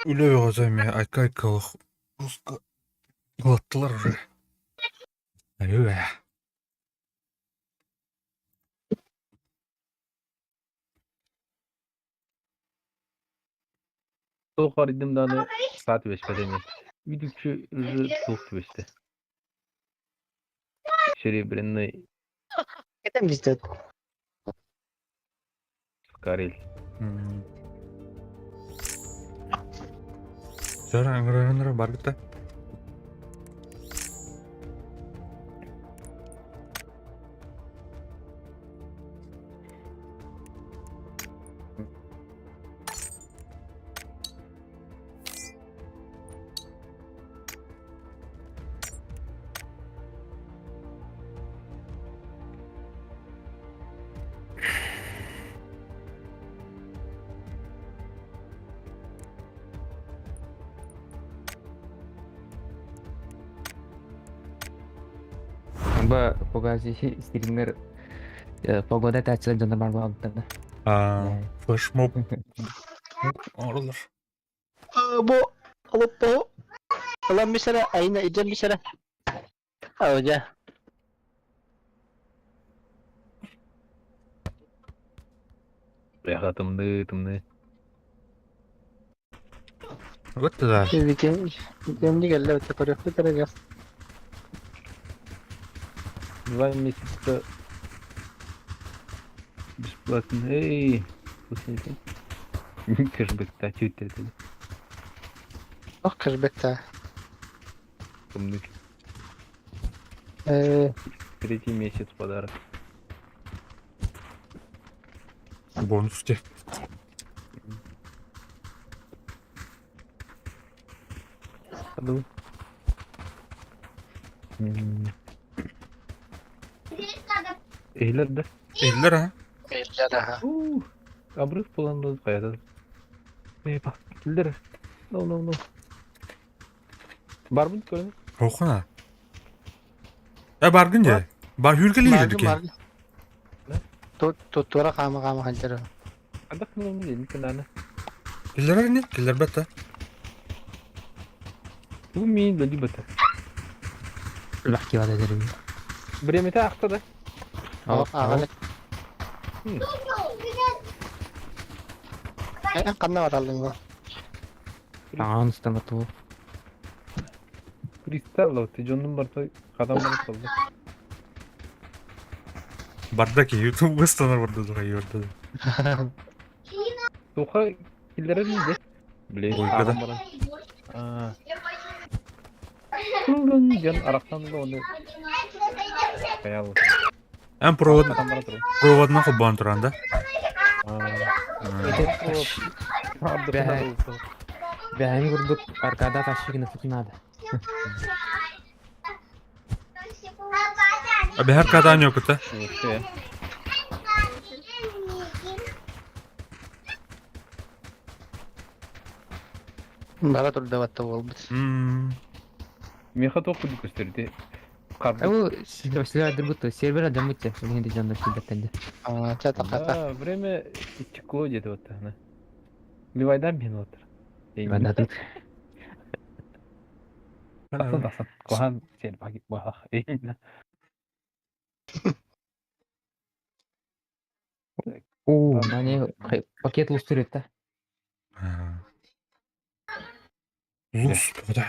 Үлөй озайме айкайкалык кылаттылар уже. Айы. Soğuk var idim daha saat 5 bedeni. Видите, уже soğuk 5'te. Серебряный Кетем бізде. Карель. Жара аңырағандар бар бітті. Ba pogasi streamer pogoda taçlı canı var mı altında? Флешмоб. Oralar. Bu alıp bu. Ulan bir sene ayına icem bir sene. Hoca. Yaha tımdı. Göttü da. Icemli geldi öte koruyor. Bir kere gel. Два месяца бесплатно. Эй, слушайте. Кэшбэк-то чуть это. Bak kırbette. Тымдык. Третий месяц подарок. Бонус те. Hadi. Eğler de. Eller ha. Belli daha. Abrız bulandı kayada. Bak, kildir. No. Var mı körün? Rokana. Bargınca. Bar hürgeli yedik. Ne? Tutura kama hancara. Adak mı değil kenarına. Eller ne? Eller betta. Bu mi dedi bata. Lahki var ederim. Bremete akta da. Ağalık. Kanna var aldın bu. Tamam isteme tu. Kristal lo. Tijonun barta kadamları kaldı. Bardaki YouTube ıstanır burada duruyor yurtta. Soğuğa killere neydi? Bileyim. Uykuda. Kurun can araktan da onu kayalım. En Arkadan bana durun. provoduna kubban turanda. Ardırına oldu. Bähämi gurduk arkada taşşygını tutmadı. Abi her kadan yok da. Şey. Bana dur da vatta oldu. Meha topu gösterdi. Kardı. Ау силердир буту сервер адам буту. Мен де жандар килдеттенди. Aa, çata kata. Время текло где-то вот так. Ливайдан мен отыр. Мен да Тасын тасын. Кохан сен баги бах. Оо, мане пакет устурет да. Господи.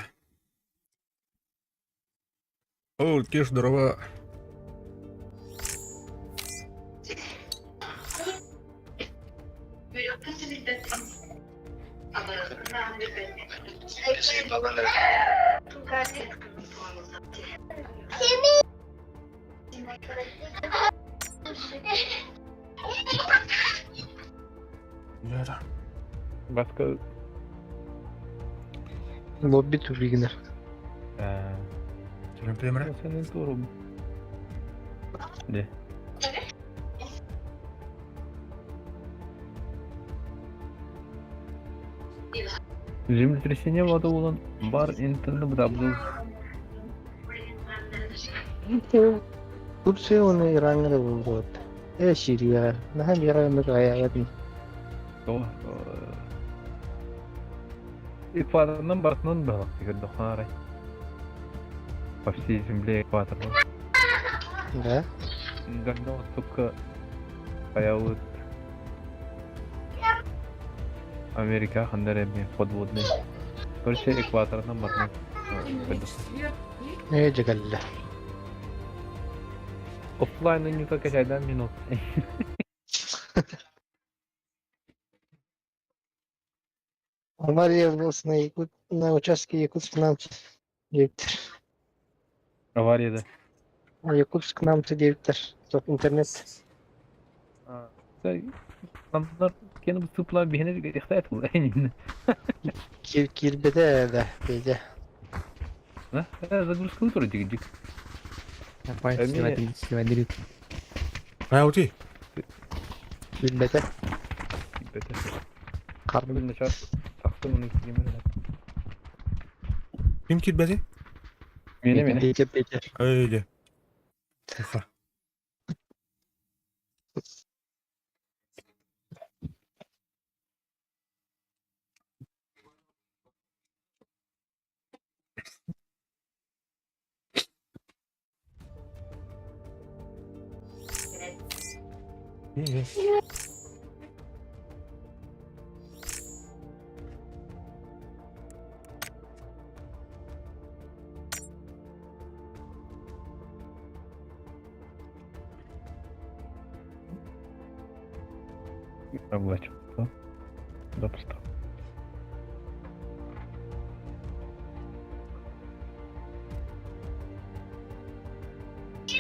О, киш дрова. Yara. Başka Lobby tur beginner. Selam Emre. senin sorun. Ne? Землетрясение вода olan бар интернет бдабл. Kursi onu İran'da buldu. Şiriya. Nah İran'da kaya ni. O экватордан барысынан бағып деген доқарай. По всей земле экватор. Да? Давно только появилась Америка хандарами подводный. Короче, экватордан барысынан. Ne cegalla. Оффлайнда не только чайдан минут. Авария на на участке Якутск нам директор. Аварияда. Якутск нам директор. Çok internet. Адамдар кені бұл сыпла бейіне иқтайат бұл. Kirbe'de de beyde. Загрузка тоже дик-дик. Пай сливадир. Hayati. Kirbe'de. Бәті. Karnı. Бүгін начар сақты мұның кемері. Kim kilbedi? Мені. Beyde. Öyle. Tefa. İyi. Облачко. Запросто.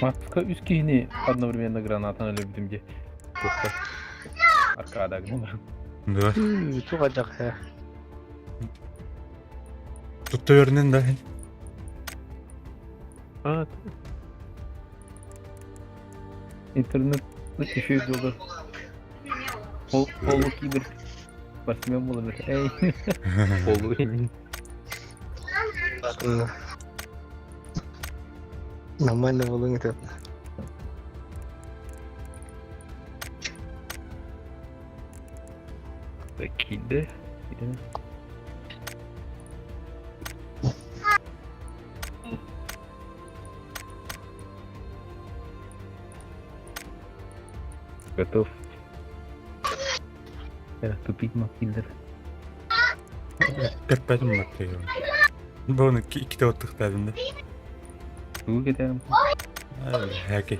Маска üst kihini одновременно гранатаны löbdümge. Yoksa arkada gülüm. Да. Çok acak ya. Tuttu örneğin de. Evet. İnternet işi dolu. Polo kiber. Basmıyor mu olur? Ey. Polo. Нормально было это. Kilde. Готов. Тупик Маккиллер. Кетпедім бәтті. Бұны ikide ottық бәдімді. Туғы кетемін. Әке.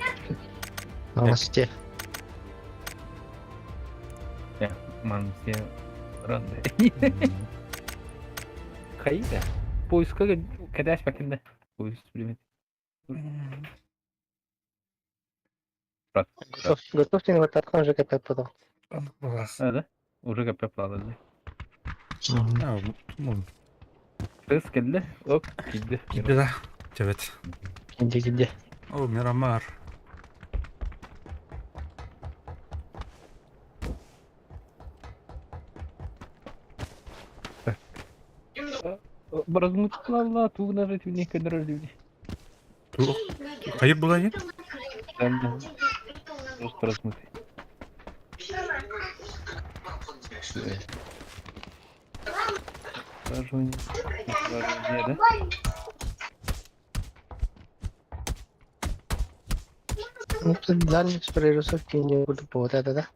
Новости. Ya, manusia ранде. Кайда? Поиска кадаш бакында. Поиск примет. Брат. Готов сені ватархан вже капет подав. Да? Уже капеп алды. Кыз келди. Оп, кидди. Gitti de. Evet. Giди. O Miramar. Размутла, ту нажать в них кадрали. Dur. Hayır bulayım. Да. Просто размутый. Сражение, да? Ну, тут дальний спрерусов не буду по вот это, да?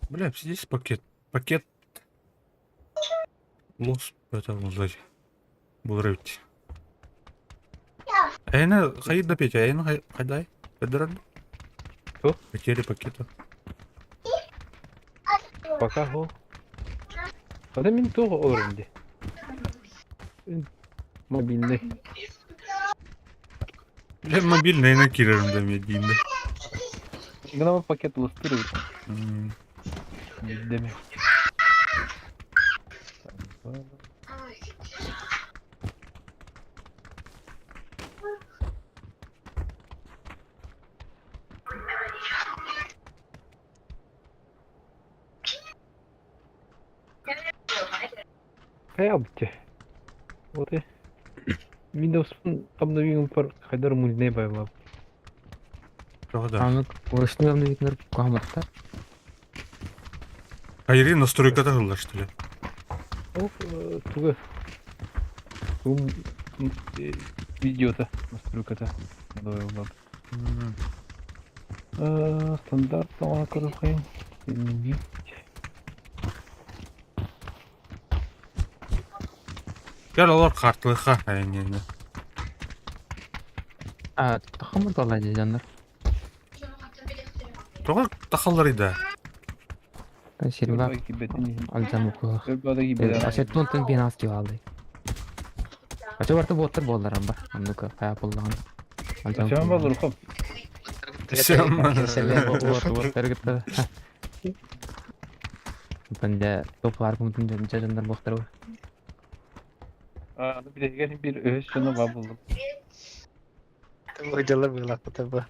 Бля, здесь пакет. Пакет. Лос. Это узлать. Булрывать. Айна, hayır da peki. Ayna hayday. Bedran. Кто? Потери пакета. Пока го. Когда мен тоже оренди. Мобильный. Bile mobilneyine girerim demediğinde. Гномы пакет лустируют. Demek. Kayak bitti. Вот и Windows обновил пар хайдар мульне байлап. Правда. Анық орышны явно викнер куаматта. Hayır настройкада кылдыр что ли? Оф, туга. Тум видеота настройката. Дойлап. Стандарт тамам кырыкайын. Gel alır kartlığa. Aynen. Тахамыр талайды жандар. Тоға тақаларыда. Серва алжан оқуға. Ашеттон тың бен аз кеп алды. Ача барты боттар болдырам бар. Аннука қая болдаған. Açan var Urkam. Боттар кетті. Бende toplar kumutun canlar boxtar var. Bir de gelin bir öğüs şunu var buldum. Tabii hocalar bilang tabii.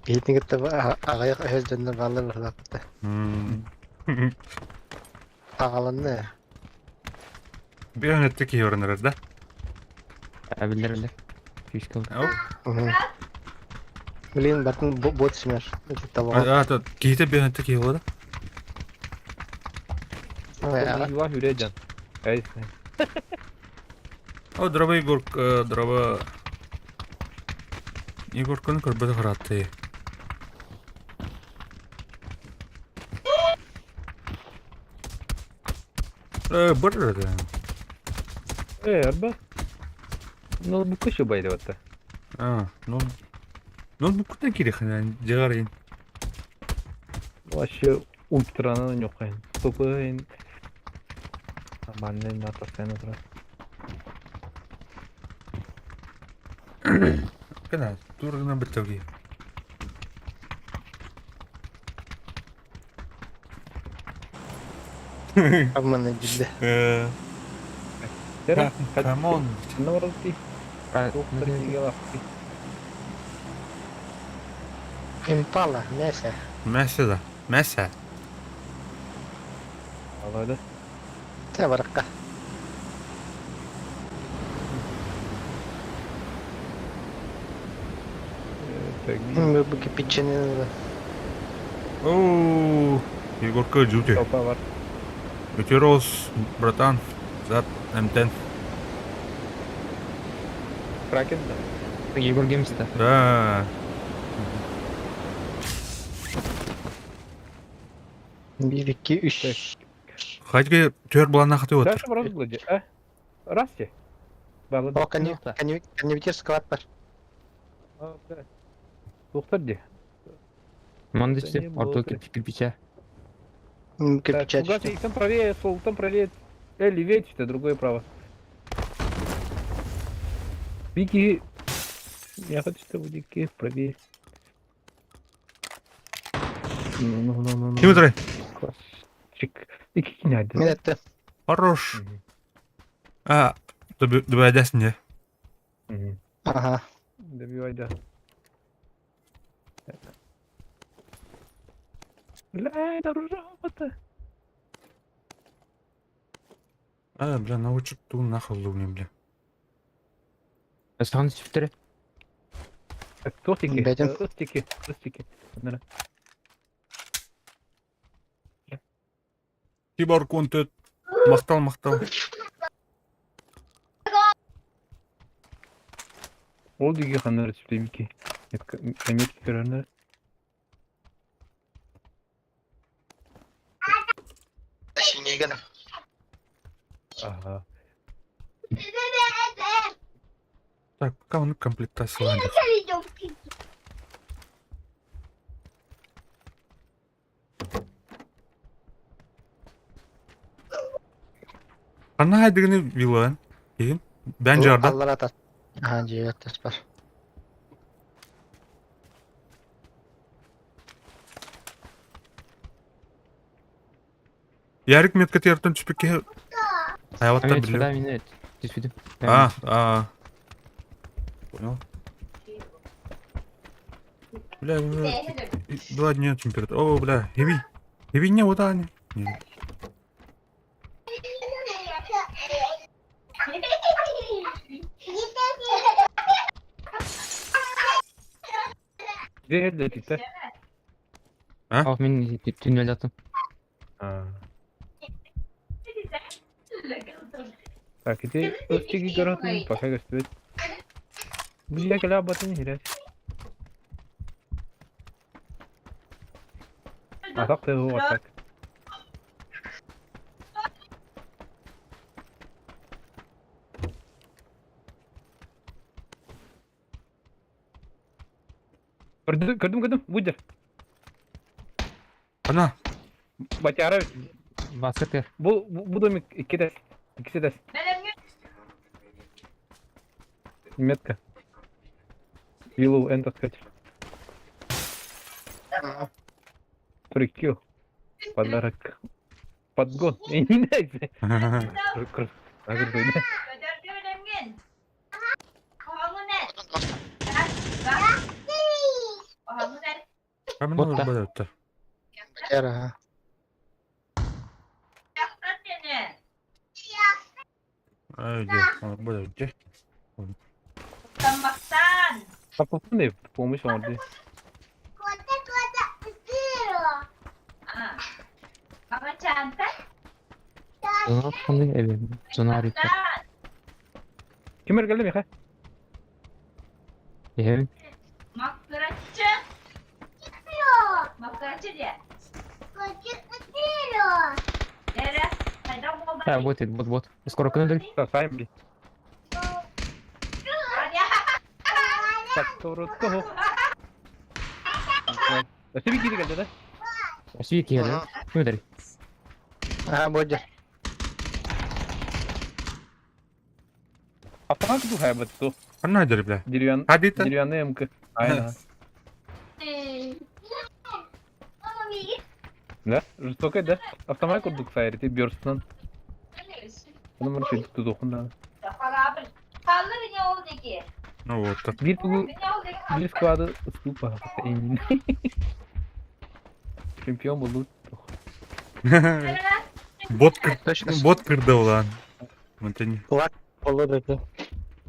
Ini kita agak ahal jangan balar lah kita. Tangalan ne? Bir an ettik iyi öğreniriz de. Bilir. Fişkal. Beliin batın bot smer. Itu tahu. Giyte bir an ettik iyi olur. Yuva hürecan. Hayır. O дрова дрова. Егорканы көрбөдө каратты. Бырыр да. Арба. Ноутбукка şu baydı hatta. Ноутбукта керек yani жыгарайын. Вообще ультранын yok yani. Toplayın. Нормальный на постоянно раз. Кана, тургана битеги. Aman aja. Тера, Камон. на воротки. Доктор Мигелов. Impala, neyse. Mesa. Алады. Saya barakah. Bagi picture Оу, Егорка жути. Толпа var. Утерос, братан. Зад М10. Кракен да. Егор Геймста. Да. 1, 2, 3. Хайдге төр булан акыты отур. Дальше раз блоди. Раз те. Bağladı. Oh, конъюнктир склад бар. Доктор де. Мандычты, орто кирпича. Кирпича. Угас, там правее, сол, там правее. Левее, другое право. Вики Я хочу, чтобы дикие проверить. Ну. Kim öldüre? Классчик. İki кинadi. Мен ettim. Хорош. Дөбәдәсін де. Aha. Добивай, да. Бля, это робота. Бля, научып ту нахуй лугнем, бля. Саған чифтері. Так, тостики. Бәдем. Тостики. Bunlara. Кибор контент. Мақтал. Ол диге хандар чифтейм ki. Метки көрөнөр. Şimdi gene. Ага. Так, пока он комплектация. Qana haydığını bilen. Kim? Ben jarda. Allah atar. Aha, cihat var. Ярик метка тертен түспекке. Hayvatta Мен biliyor. сюда, мен здесь видим. Понял. Бля, уже 2 дня температура. О, бля, Heavy не вот они. Где это типа? Ал, мен түнел аттым. Так, иди тостики көрөтүн, пока gösterет. Бля, кала батын хирас. Атак ты его атак. Көрдüm. Будер. Ana. Батяра. Баскет кер. Bu домик ikisi de. Метка. Yellow end откать. Прикил. Подарок. Подгон. Не нравится. Kamen Botta. orada öttü. Yara. Öyle. Orada öttü. А попу не помощь он. Зона atkandı evim. Zona harita. Kim geldi mi ha? Evim. Makaraçı diye. Ha, вот это, вот. Скоро кнудель. Саем ли? Так, коротко. Да тебе киди geldi да? Свики geldi. Knудель. Aha, Bodger. Автомат ду है बस तो Ana ödür bile. деревянный Hadi de. МК. Aynen. Да? Жестокая, да? Автомат курдук сайры, ты бёрстан. Bunu bunu şey tuttu dokundan. Ну вот так. Bir squad'ı ıslık var. Emin. Şampiyon bulduk. Bot kırdı ulan. Монтани. Olur dedi.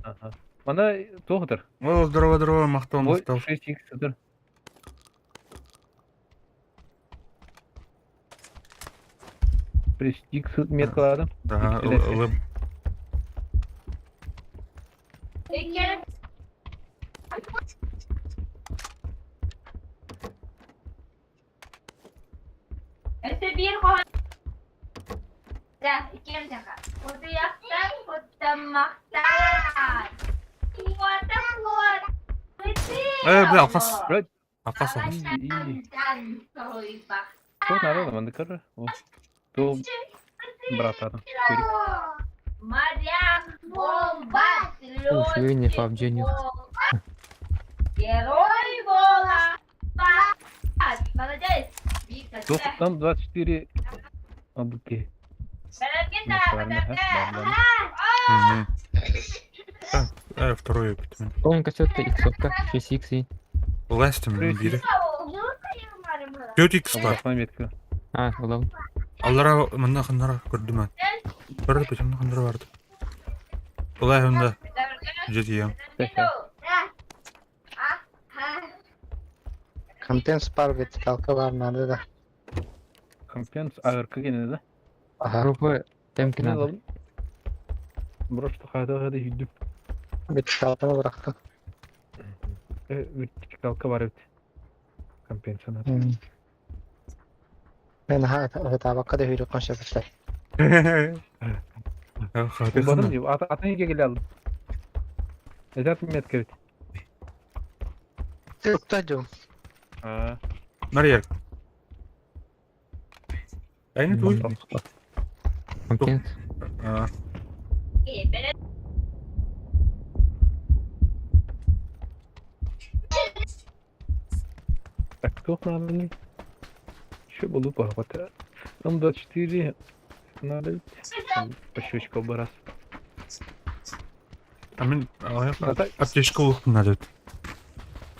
Ага. Bana tohtur. О, здорово, мақтал. Ой, 6x dur. Престиг меткaladım. Да, лым. Bir kohan. İki dakika. Kutu yaktan, kutamaktan. Kuat. Бля, алқас. Блядь, Алқас. что надо, нам докажи. Вот. То брат adam. Çocuk. Моряк, бомба, Уф, я не PUBG нет. Герой бола. Молодец. Вика, да. Там 24 обуки. Мгм. Второй опыт. Он кассетка, иксовка, 6х и... Ластым Третий. бири. 4x бар. Аңлатма метка. А, улау. Аллара мында хандара көрдүм. Көрдү бетимде хандара барды. Улай ханда жетиям. Компенс бар вертикалка бар надо да. Компенс агыркы кене да. Ага. Группа темки Ne надо. lan? Burası hadi hüddüm. Вертикалканы бырактым. Вертикалка бар evet. Компенсанат. Мен табакка да үйрөк коншапттай. Badım diyor. Atan yenge gel aldım. Ezat metke evet. Туктадым. Aa. Нарьяк. Айны туй. Компенс. Так, кто надо? Еще буду похватать. Там 24. Надо. По щечку бы раз. Амин А так, аптечка улуктун надо.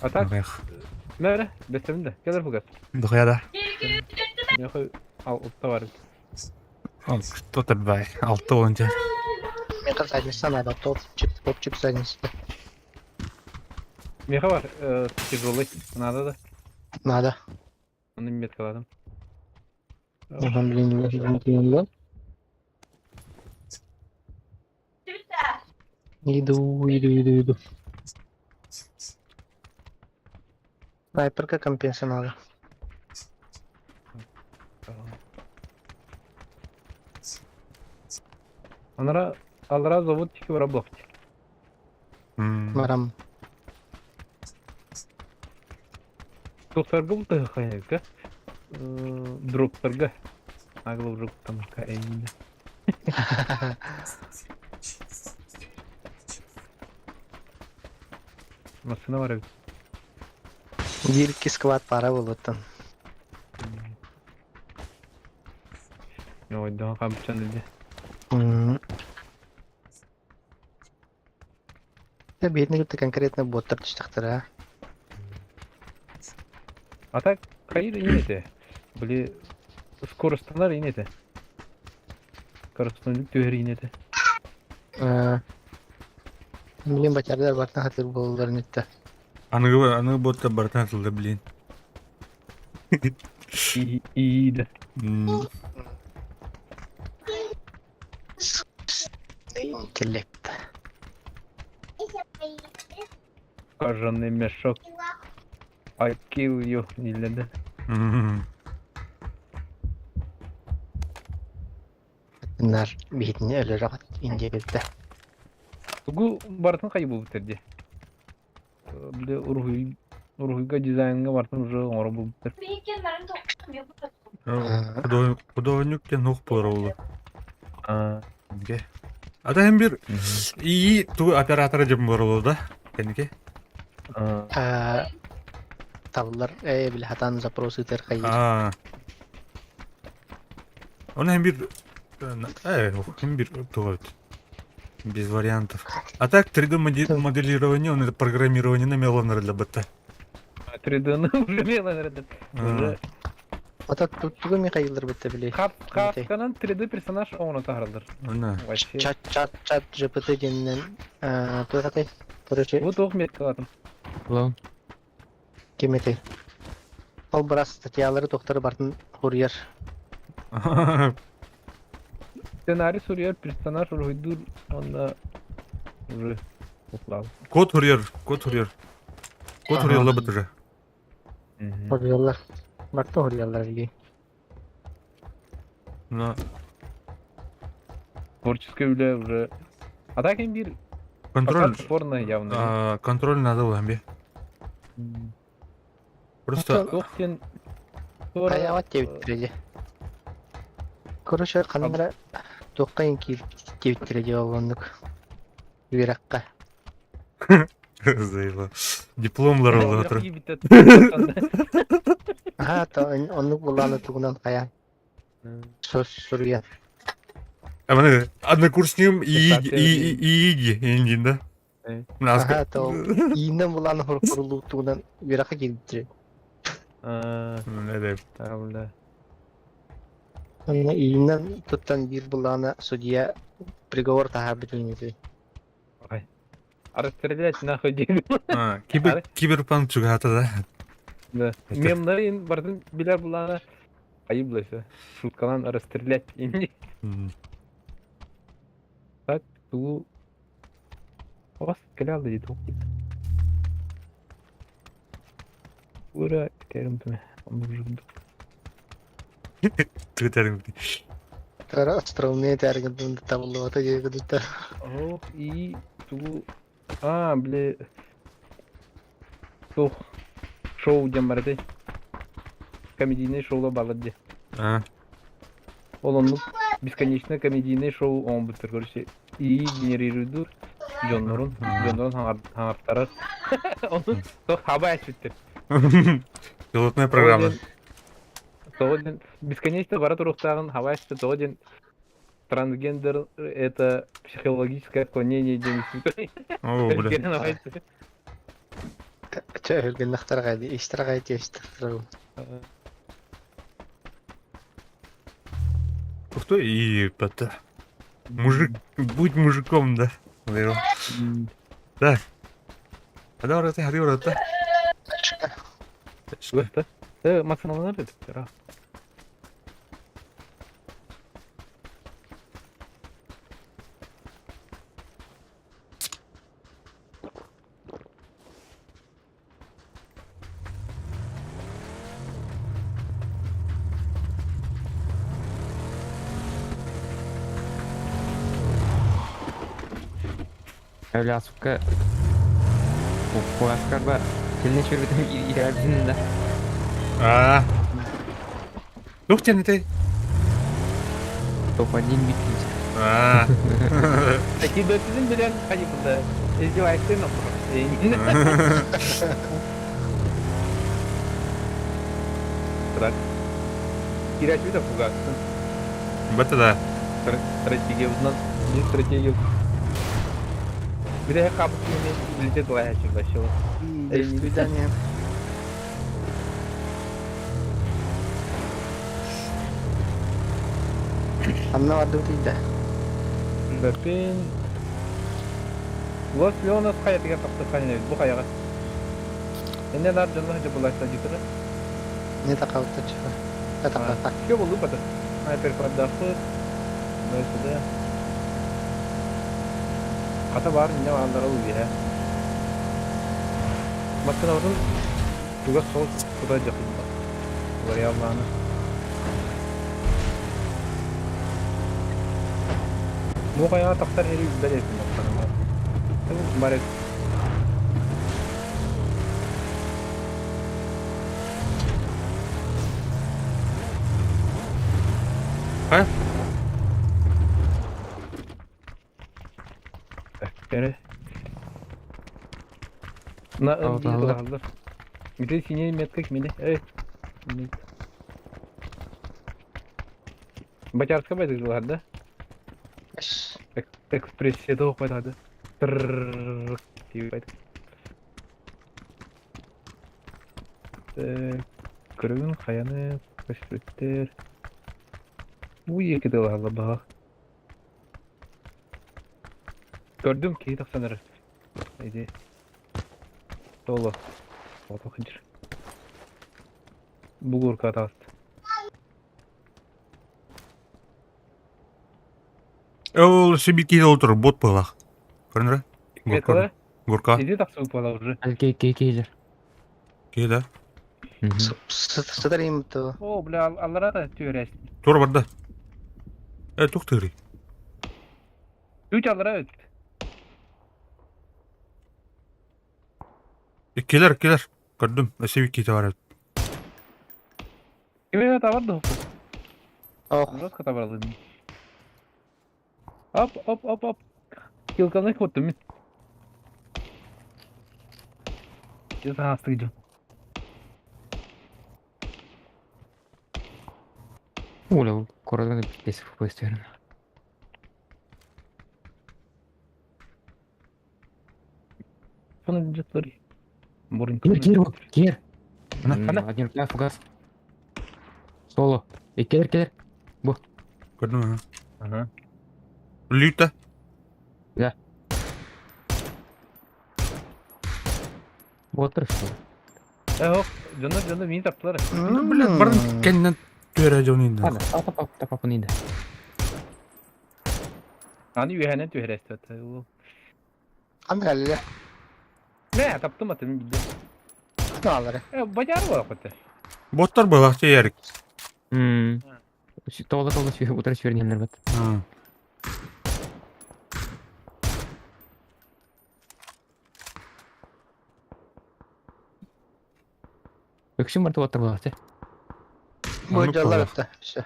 а так, nere? Beseminde. Gelir bu gaz. Духаяда. Yok, al utta var. Кто табай? Алты онча. Мен задница надо, топчик задница. Меха var. Тяжелый. Надо да. Надо. Onu met alalım. Блин, Иду. Снайперка компенса надо. Onlara allara zavod tiki var ablakti. Марам. Doktorga bu da hayalka. Droplarga. Aglo drop tam ka emin. Masına var evet. Бирки сквад пара болуптун. Ne oydu kapçan dedi. Бедный где-то конкретно боттар түштүктөр, Ata kayır yine de. Böyle skorostanlar yine de. Karısınlık döher yine de. Билем бачардар бартан хатыр болуларын этти. Аны ботта бартан сылды билин. İyi de. Интеллект. Karjanlı meşok. I kill you nilledi. Bunlar бетине өлөрөк индирди. Bu Bartın kaybı bitirdi. Bir de Urhu'ya dizaynına Bartın уже ора bu bitir. Художниктен ук болду. Aa. Ата hem bir iyi ту оператор деп болду да. Кенеке. Табылар бил хатан запросы тер кайыр. Он hem bir тугат. Без вариантов. А так 3D моделирование, он это программирование на мелонер для бета. 3D'ni уже меланырды. Уже Ата туттугу ми кайылыр бетте биле. Капканын 3D персонаж оңуна тахырдыр. Ана. Вообще. Чат GPT денен тугатай. Короче, Bu тоқ мет калатым. Улау. кеметей. Ал брас статьялары доктор бартын курьер. Сценарий сурьер персонаж Urhu'dur. Onda уже тоқлау. Код хурьер. Код хурьерла бетер. Курьерлар. Бартын курьерлар ги. На Творческий бile уже. А так им bir контроль. спорно явно. Контроль надо было бе. Просто Тоқ сен Аяват тебиттереди. Короче, канымра токкайын киіп тебиттереди болгондук. Биракка. заебал. Дипломлар олы отыр. Aha, onu kulağını tuğunan kayan. Soruyan. Аманы однокурсникім Кстати, ииги ендин да. Наска. Aha, to iğnen bulanı kurulu tuğunan viraka girdi. Ne de. Tamamdır. Onu iğnen tutan bir bulanı sudiye приговор tahabbüt edilmedi. Расстрелять нахуй дерево. Киберпанк чугата да. Да. Мемнарын бардын билер булана. Ayıp bulası. Шуткалан расстрелять. Так, ту... У вас клял dedi o. Ура, теперь мы. Он уже... Тwitter. Tara островные тәргін табылы ота жегі дүтті. Ох, и ту... А, бля... Тух. Шоу демарды. Комедийный шоула балады. А. Олонлук бесконечно комедийный шоу он бутыр көрсе. И генерируйдур. Джоннорун хаңартарар. Onu тох хаба açıttır. Пилотная программа. Тоген бесконечно бара туруктагын хаба açtı. Тоген трансгендер это психологическое отклонение демисин. О, бля. Ölgen naqtar qaydi, iştir qaydi, iştir. Кто и это? Мужик, будь мужиком, да. Верил. Да. Hadi orası, hadi orası. Göster. Maksimumlar dedik ya. Öyle asıkka bu asker ba keline şöyle ilerledin de. А. Ух ты, ты. Топ-1 bitti. А. Такие дочерин bilen kayıpında. İzdivaçtır mı? Bırak. Kiraç bir de fugarsın. Это да. Стратегия узнал. Не стратегию. Bir de kapı kimi bildi doğaya çıkıyor. До свидания. Anna vardı değil. Bakın. Los Leonas hayatı kaptı kanıyor. Bu kayağa. Ne dar canlı hacı bulaşsa çıkıyor. Ne takavta çıkıyor. Tak. Şey oldu pada. Hyper kadafı. Böyle de. Kata var ne var anlar oluyor ya. Bakın oradan juga sol tutacak. Var ya Allah'ını. Bu kayağa taktar heri güzel etsin bakalım. Tabii mübarek. Ha? Yani. Na Tamam, bir tamam. dolarlar. Bir de sinyal metkek miydi? Evet. Бачарска байдаг л хада. Экспрессия доо байдаг. Тийм байдаг. Көргөн хаяны көсөттөр. Уй екі дэл хала баа. Gördüm ki 90'ları. Haydi. Dolu. Foto hıcır. Bulgur katast. Ол шибики отыр, бот была. Көрінді? Меткалар? Горка. Иди так суп бала уже. Кейлер. Кейді. Sıdarayım to. О, бля, аллара да түйрәс. Тур барды. Туқтыры. Үч аллара өт. Келер. Көрдім. Шибики бар. Кеме табарды. Oh. Раз катабарды. Оп. Килканы көттүм. Я за нас идем. Оля, коротко десь впустили. Sonra cıtları. Бурын. Кер. Ана. Один рука, фугас. Соло. Келер. Көрдүм аны. Ага. Лүйт та. Отыр что. Yok. Canı beni taptılar. Блядь, барын кеннен төрө жон инде. Ладно, тапапын иди. Hani üyehene tüheresti. Kan geldi. Ne taptım atımı bildi. Ne alır? Bacarı var hakikaten. Боттор багча ярик. Тола утыр свернемдер бат. Өкшүм барты отыр болот. Bu Anlık calar olarak. attı. İşte.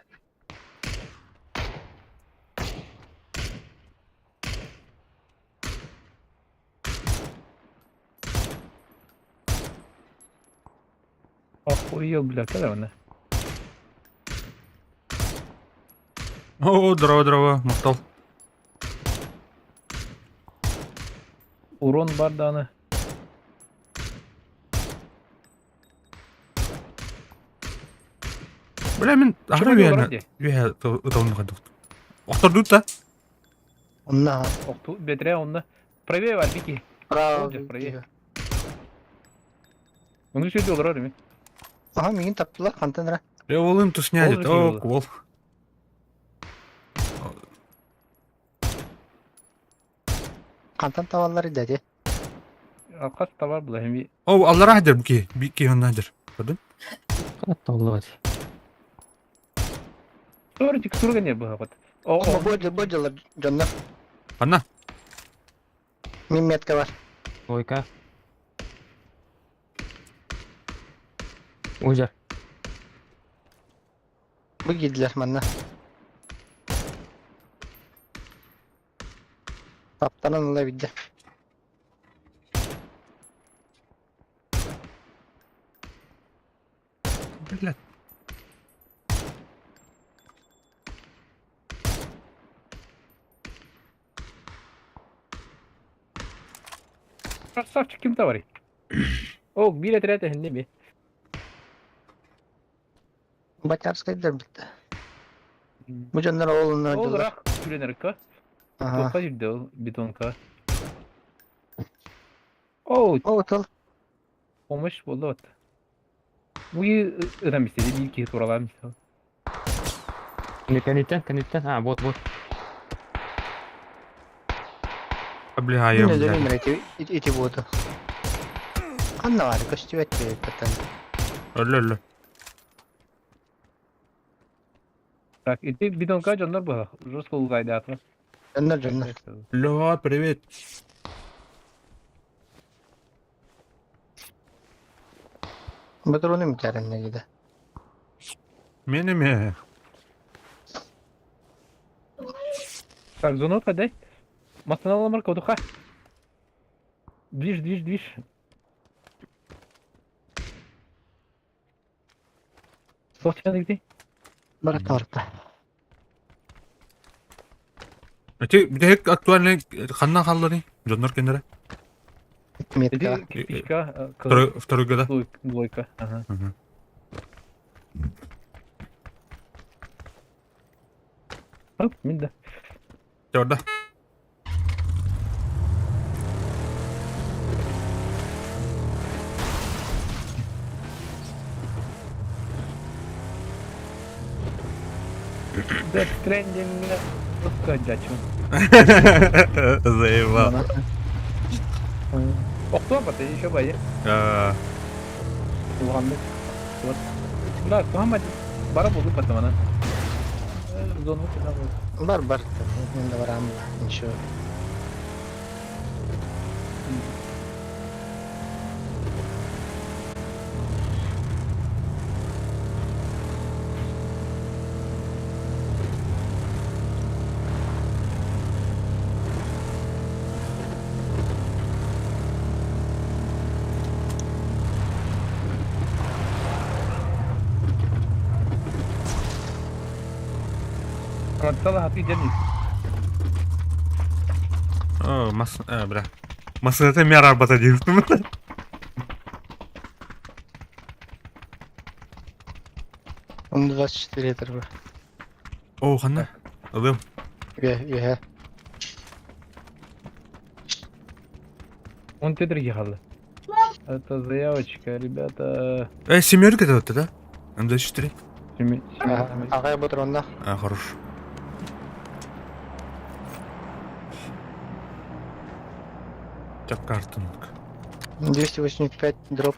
Ah o iyi oldu kadar ona. О, дрова, мактал. Uron bardağını. Бля, мен ары Чего үйәне. говорите? Үйә тауны кадык. Оқтор дут та. Onunla. Oktu bedre onda. Правее var peki. Bravo. Olacak burayı. Onu söyledi olur öyle mi? Aha mingin taptılar kontenere. Ол им тусня Ол дед. же О, было. кол. Konten tavalları dedi. Alkas da var bu hem bir. О, аллара хадер буки. Бики онна хадер. Көрдүм? Катта болот. Sonra çık surga ne bu hakikaten. Ama bu calar canlar. Ана. Min metka var. Ойка. Ойжар. Bu girdiler bana. Taptanan olabildi. Блядь. Красавчик kim de var. O bir etrete hindi mi? Bakarskaydılar bitti. Bu canlar oğlunu öldürdüler. Olarak sürenir ka. Aha. Topa girdi o beton ka. Oo Oğul. olmuş buldu ot. Bu iyi ödem istedi. Bir iki sorular misal. Канеттен. А, вот. Облегаем, Yine de блядь. bilmir iti buğdu. Kanna var. Koştu etti. Өлө. Bak iti beton ka canlar bu. Rus kolu kaydı atma. Canlar. Лёва, привет. Badır onu mu ne gidi? Менеме. Так, зону отпадай. Мастанала марка отдыха. Движ. Софтяна где? Баракта. Тек актуальный ханна халлары. Жоннор кендере. Метка. Иди кирпичка. Второй года. Двойка. Ага. Оп, минда. Orada. Death Stranding'e sıkacağım. Заебал. Oktu apa tadi coba ya. Kullandık. Ulan Muhammed bara bulduk kata mana. Zonu kenapa? Bar. Bunda var ama. Şu. Matala hati jadi. О, бля. Масыгата мен арбата деймін. Он 24 литр бро. О, қандай? Адам. Ге. Он тедрги қалды. Это заявочка, ребята. Семерка да, да? М24. Ағай бұтыр онда. Хорош. Так, картинг. 285 дроп.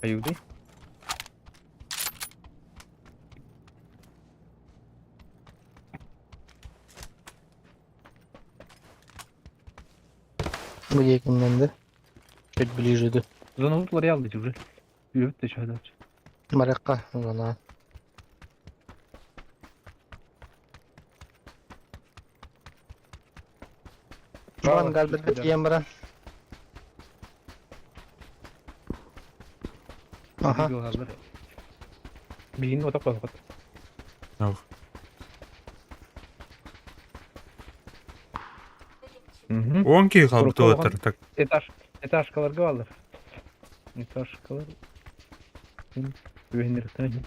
Аюды? Bu yakınlandı. Чуть ближе de. Зона утла реалды уже. Үйөт те чада. Maraqqa ona. Buran galbetke tiyan buran. Aha. Birini otak balık. Ау. Мгм. 10 кей қалыпты Құрып отыр. Так. Этажкаларга алыр. Этажкалар. Güvenirsen.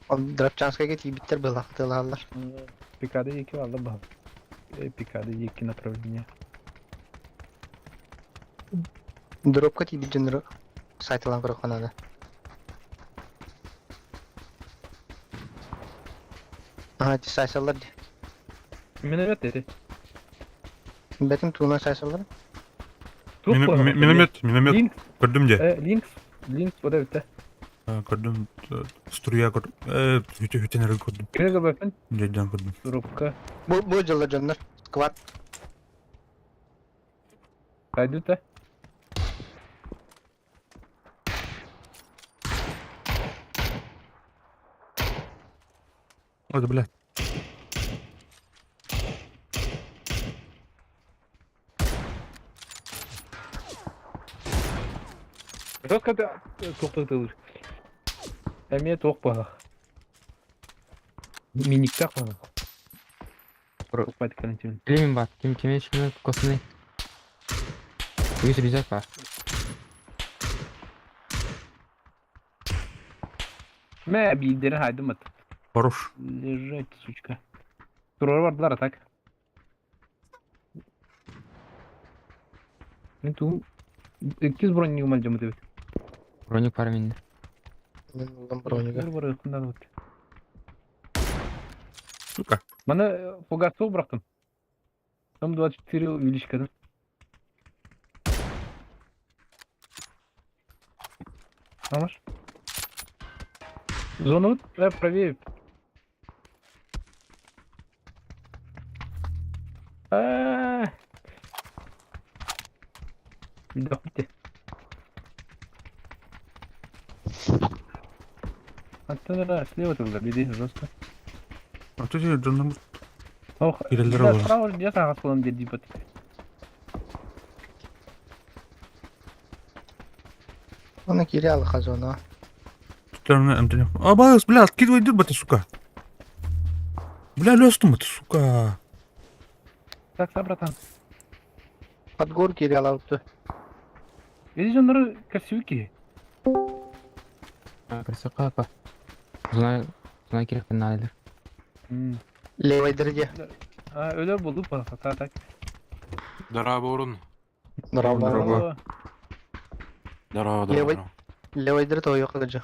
Drop chance'ga git bitter bılaktılarlar. Пикады екі алды бал. Пикады екі направление. Drop'ka tibi jindiro saytlan qurqanada. Aha, saysallar. Mineret dedi. Betim tuğuna saysallar. Миномет. Links. Көрдім де. Links bu da bitti. Көрдім. Струя көрдім. Хүтенерін көрдім. Kırığı bakın. Жайдан көрдім. Dropka. Bu жылы жандар. Squad. Kaydı da. Hadi блядь. Rotkada to'xtatılır. Әме тоқ бағы. Миникта қаны. Тоқпайды карантин. Клеймин бар. Кем ешкімі косыны. Үйіз рюкзак бар. Мә билдері хайдым ат. Хорош. Лежать, сучка. Турар бардылар атак. Мен туым. 200 бронь не умалжамы деп. Броник бар менде. Ben buldum bronyoga. Бар ықындар өт. Сука. Мана фугасов бырақтым. Там 24 увеличкадан. Алмаш. Зону өт, правее. Да хуйте. Аттанара слева тогда, беди жестко. А ты же жаным. Ох, Ирелдер да, алар. справа я сагас қолым деді бат. Onu geri al kazona. Туттарына әмтіне. Абас, бля, откидывай дыр бата, сука. Бля, löstüm бата, сука. Так, братан. Под гор geri al alıptı. Эти жанры красивый ки. Красота apa? Зона керек пен надыр. Levay derece. Öyle bulduk bana hata tak. Здорово, Урун. Здорово. Здорово, Левый. здорово. Levay derece o yok acı.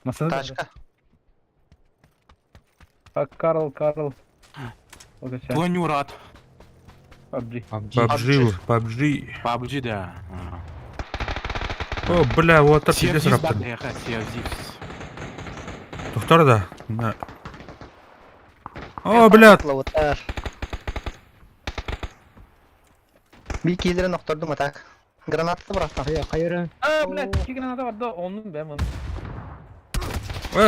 Masada Taşka. Карл. Планюрат. PUBG. PUBG. PUBG, да. О, бля, вот так Севзис, пиздец раптым. бандеха, Севзис. Тухтар да. О, блядь. Lavutlar. Bir iki lira noktordum atak. Granatlı bıraktım. Hayır. Блядь, iki granada vardı onun ben bunu.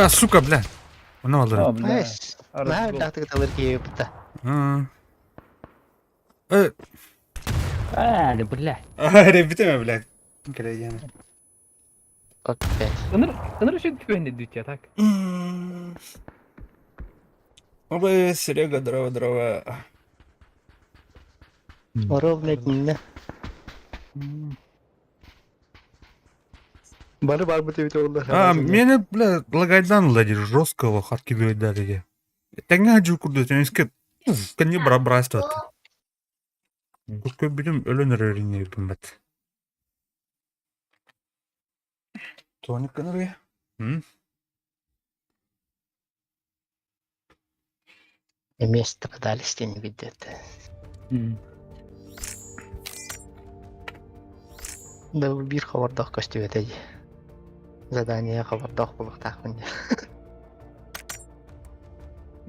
Сука, бля. Onu alırım. Блядь. Nice. Ne yaptık alır ki yapıta. Hadi bля. Ребята, блядь. Окей. Сыныр үшін түйені дүйте, так. Ой, Серега, дрова. Ровно не. Бар бу тебе олар. Мені, бля, лагайдан лади, жестко лох откидывает дали. Тәңә жу курды, тәңеске, кәне бра стат. Күркө билем өлөнөр өріне бімбәт. Тоник кәнірге? Место подались, не видят. Да бир хабардах көстүбөтөй. Задание хабардах булак такын.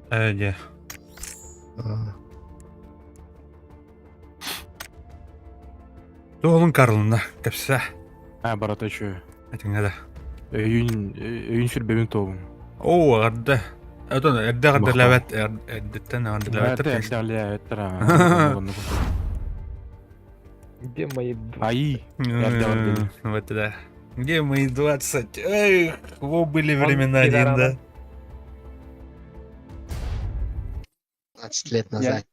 Әйде. Тоғылын Карлында, кәпсә. Барата чö. Әтіңе да. Өйін сүрбебін тобым. О, ғадды. Әтін, әдді ғадды ләвәт, әддіттен ғадды ләвәт. Где мои... Ай! Вот да. Где мои 20? Эх, во были времена, Дин, да? 20 лет назад.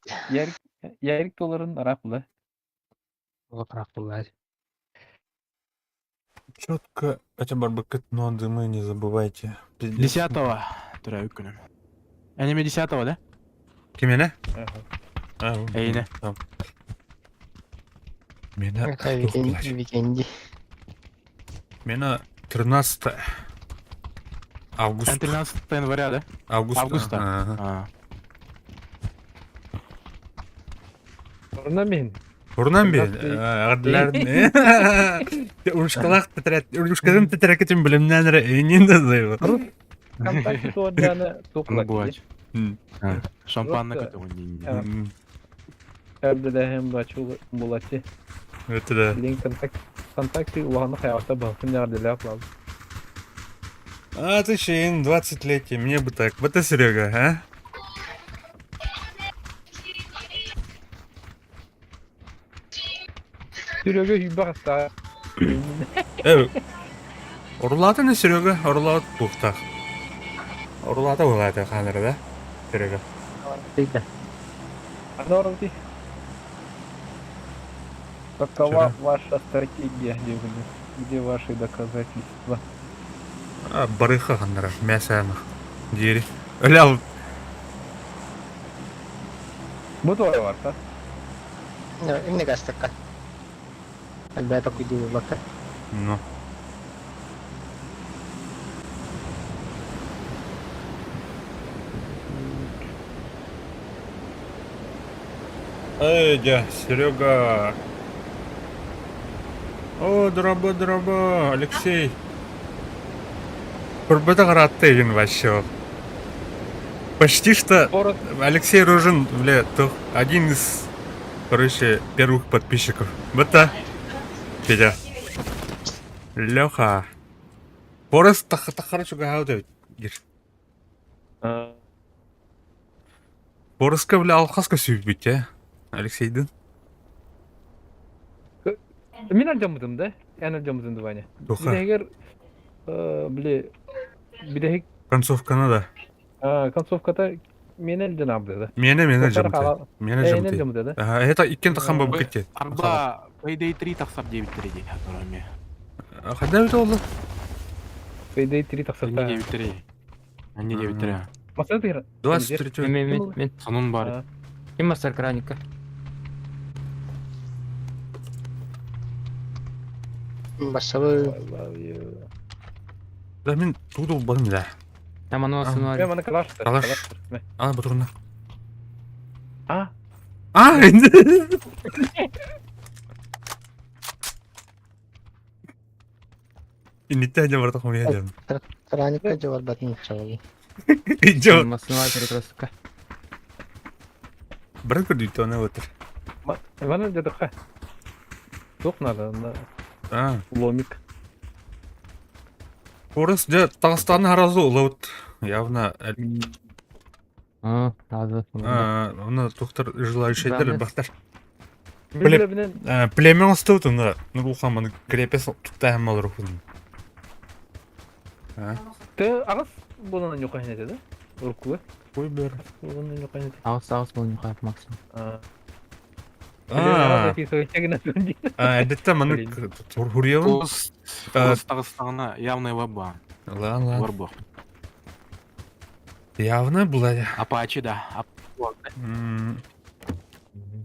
Ярик долларын арапылы. Четко, это барбекет, но дымы не забывайте. 10-го. Тұра өккінім. Әнеме 10-го, да? Кемені? Әйіне. Мені... Это викенди. Мені 13 август. 13 января, да? Августа. Орна мен. Урнан бе? Ағдылардың... Урышқадан тәтірәкетін білімнен рәйінен да зайғы. Контакты туаданы тоқылады. Шампанна көті өңдейін. Әрді де hem бачу булати. Это да. Линк контакты улағаны қаяқта балқын ярды ләп лазы. А, ты Шейн, 20-летие, мне бы так. Вот это Серега, а? Серега үйбі қаста. Урлаты не Серега? Урлаты бұқтақ. Урлаты бұлайды қаныры, да? Серега. Тыйда. Ана орынды. Какова ваша стратегия, девушка? Где ваши доказательства? Барыха қаныры, мәсәмі. Дері. Өлі алып. Бұ той бар, та? Имне гастака. Әлбәті құйды бұлақта. Ну. Эй, дядя, Серега. О, дроба, Алексей. Құрбыты қаратты еген вообще. Почти что Алексей Ружин, бля, один из, короче, первых подписчиков. Вот-то. Федя. Леха. Форест хорошо говорит. Форестка, бля, алқасқа сүйіп бүйт, Алексейдің. Мен әлжамыдым да? Ән әлжамыдым да, Ваня. Тоха. Егер, біле... Концовканы да. Концовката мен әлжан абды да. Мені жымды. Мені жымды да. Это иккен таққан бабы кетте. Арда Payday 3 тақсап дебіттері дейді. Қайда өті олды? Payday 3 тақсапта. Әне дебіттері. Әне дебіттері. Масырды ер? 23. Мен. Сонun бар. Кем мастер краника? Басабы. Да мен туды болбадым да. Там анау Мен сценарий. маны калаштыр. Калаш. Ана бұтырына. А? Енді. Иннитті әне бардық мұне әдем. Краника жавар батын чаваги. Жо. Сценарий перекрестка. Бір көрдейті оны өтір. Вана дедіқа. Жоқ надо, ломик. Орыс, Тағыстанның аразы ұлауыт. Явно... Разы. Оны тоқтар желающий дәрі бақтар. Білебінен... Племен ұстауыт, оны бұлқаманы крепес тұқтайым алыр оқыдың. Ты агас bunun yok aynı da. Urkulu. Ой, бер. Bunun yok aynı. Ağız болуп калат максимум. Әдетте мұны хурьевын. Тагыстагына явный ваба. Ладно. Варбо. Явно была. Апачи да.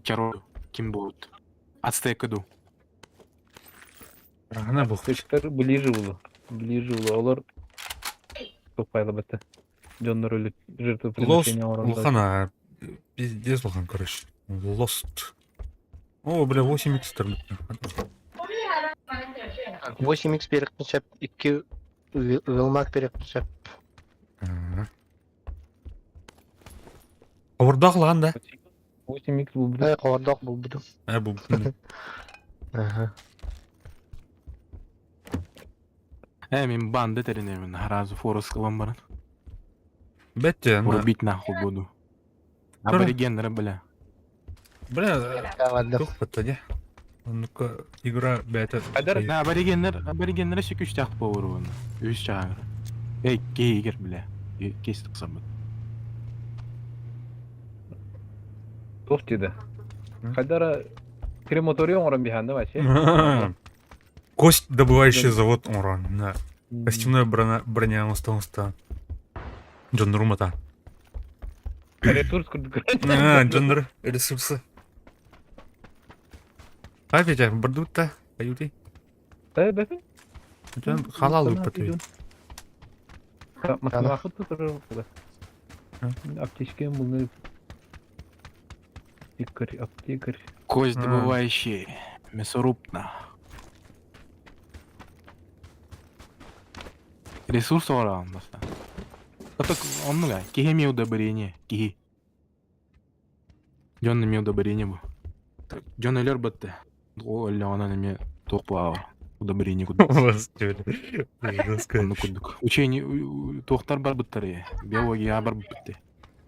Чару. Ким будут? Ацтекаду. Рана бұл. Тышкар ближе булу. Ближе булу. Олар топайлы бітті. Жондар өлі жертвоприношения орында. Лохана. Пиздец лохан, короче. Lost. О, бля, 8х тұрды. 8х перекнешеп, 2 Вилмак перекнешеп. Қордақ лаған да. 8х бұл бір. Қордақ бұл бұды. Бұл. Мен банды теренемін. Разы форус қылам барын. Бәтте. Урбить нахуй буду. Аборигенлері бля. Бля, көп бітті де. Ну-ка, игра бәті. Аборигенлері шек 3 тақ болыр оны. 3 жағыр. Эй, кейгер бля. Кесті қысам бұд. Тоқ деді. Қайдара крематориум орын биханды вообще. Кость добывающий завод уран. На костюмная броня муста. Джон Румата. Ресурс күрдік. Джон ресурсы. А, Петя, бардут-то, каюты. Да, бәпін. Джон халал өппәті. Масына ақытты тұрыр. Аптечкен бұлны. Аптекарь. Кость добывающий. Мясорубна. Ресурс ораған баста. Так оннуга, кихе ми удобрение, кихи. Джон ми удобрение бу. Джон өлер бітті. Ол өлі онан еме тоқпа удобрение күдік. Онны күдік. Учение, тоқтар бар бұттар е. Биология бар бітті.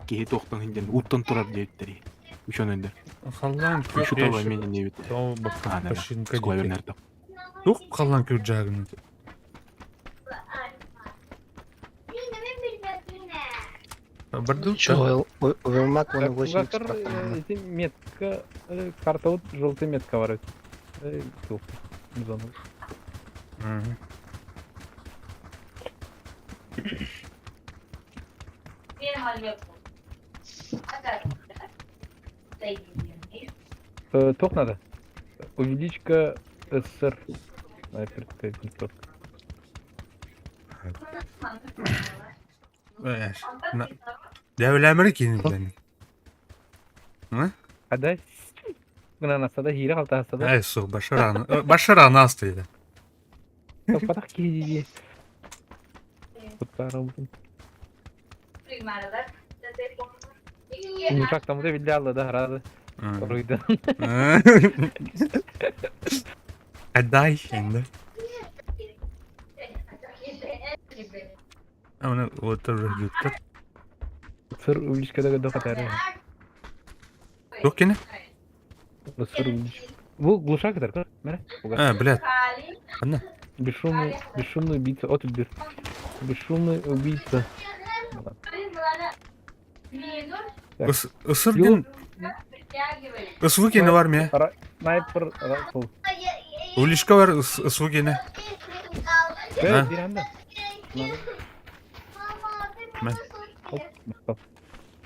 Кихи тоқтан хинден, уттан тұрар дейттер е. Учен өндер. Қалан Үшу табай менен не бітті. Тау баққан пашинка Склавернер тап. Туқ қалан көр жағын. Бардут? Что, Вилмак оны 8х Эти метка, карта вот желтая метка варит. Зону. Benim halim yok. Ток надо. Увеличка СССР. Снайперская винтовка. Дәуләмір кейін біләні. Қада гынан астада, хире қалта астада. Әй, сұқ, башырағына астайды. Топпадақ кейде. Құттары бұлын. Мужак там да білді алды да, рады. Ұрыйды. Әдай, енді. Ана отыр жүктір. Сыр увеличкадегі до қатары. Жоқ кені? Сыр увеличка. Бұл глушак катар, көр? Мәре? Біләд. Қанна? Бесшумный убийца. От бір. Бесшумный убийца. Үсірген... Үсві кені бар ме? Снайпер райфл. Улишка бар үсві кені. Bir anda.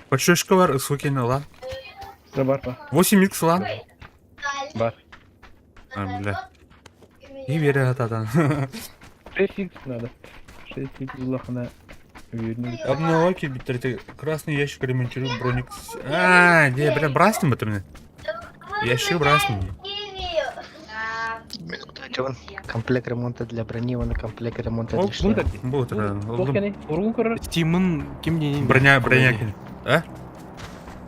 Пачешка бар үсві кені лан. Бар. 8х лан. Бар. Бля. И бері атадан. 6х надо. 6х Аллахына үйіріне. Одного кибитрите. Красный ящик ремонтирую броник. Де, бля, брастым бітіріне. Ящик брастым. Комплект ремонта для брони, вон комплект ремонта для шлема. Бұл тұрады. Ургун көрір. Стимын кимден Броня кені.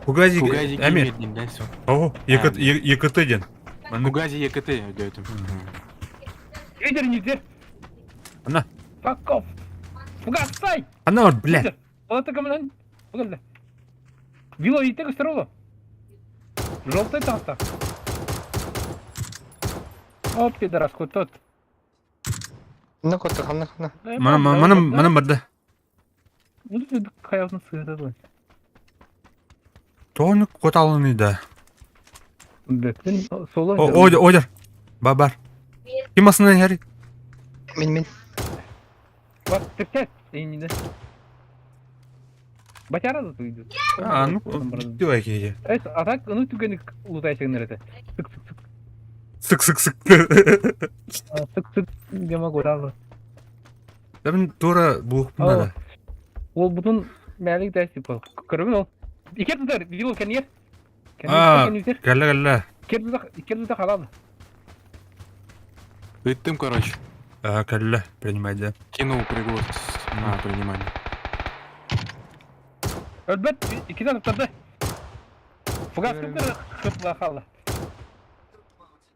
Хугази әмір. Ого, екіті ден. Хугази екіті өдетім. Лидер нельзя. Ана. Fuck off. Фугас, стай! Ана бар, бля. Олата каменен. Погадля. Вило и tego стерола. Желтый таста. О, пидорас, хоть тот. Ne kotor hamna. Mana bada. Bunu kayağını sığırdı. Тоник коталыныйда. Beklen sola. Ойдер. Бар. Ким астынан Харри? Min. Bak tık. İğninde. Başarılı duydu. Ну, битүү айкеге. Evet, atak onu tükendik ulutay nerede? Sık Sık. sık deme koyalım. Ben тура буукпун ада. O bunun melik dersi bu. Kırmın ol. İker tutar. Video kan yer. Калла. İker tutar halal. Ыттым, короче. Калла, принимай, да. Кинул пригод на принимание. Ölbet iki tane tutardı. Фугас tutar. Kırmızı halal.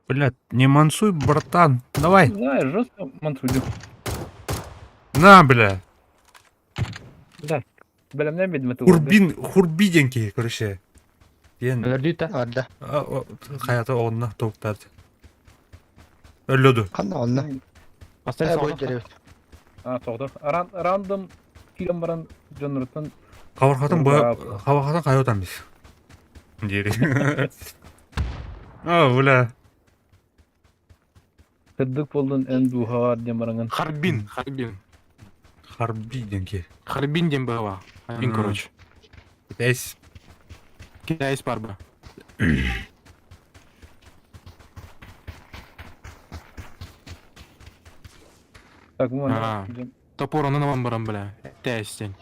Блядь, не мансуй, братан. Давай. Знаешь, жестко мантрудю. На, бля. Да. Бәлемнән бит мәтү. Хурбиденький, короче. Ен. Өлөрдүү та. Orada. Hayatı onunla toktad. Öldü. Kanna onna. Астан Boy соо. gerev. А, тоғды. Рандом фильм баран жанртан. Кабархатын кайотан биз. Дери. Бля. Кырдык болдун эн духа демаранган. Харбин. Харбиденький. Харбин дем бава. Харбин, короче. Китайс. Китайс парба. Так, bu Ha. Topor onu naman baran bela. Testin.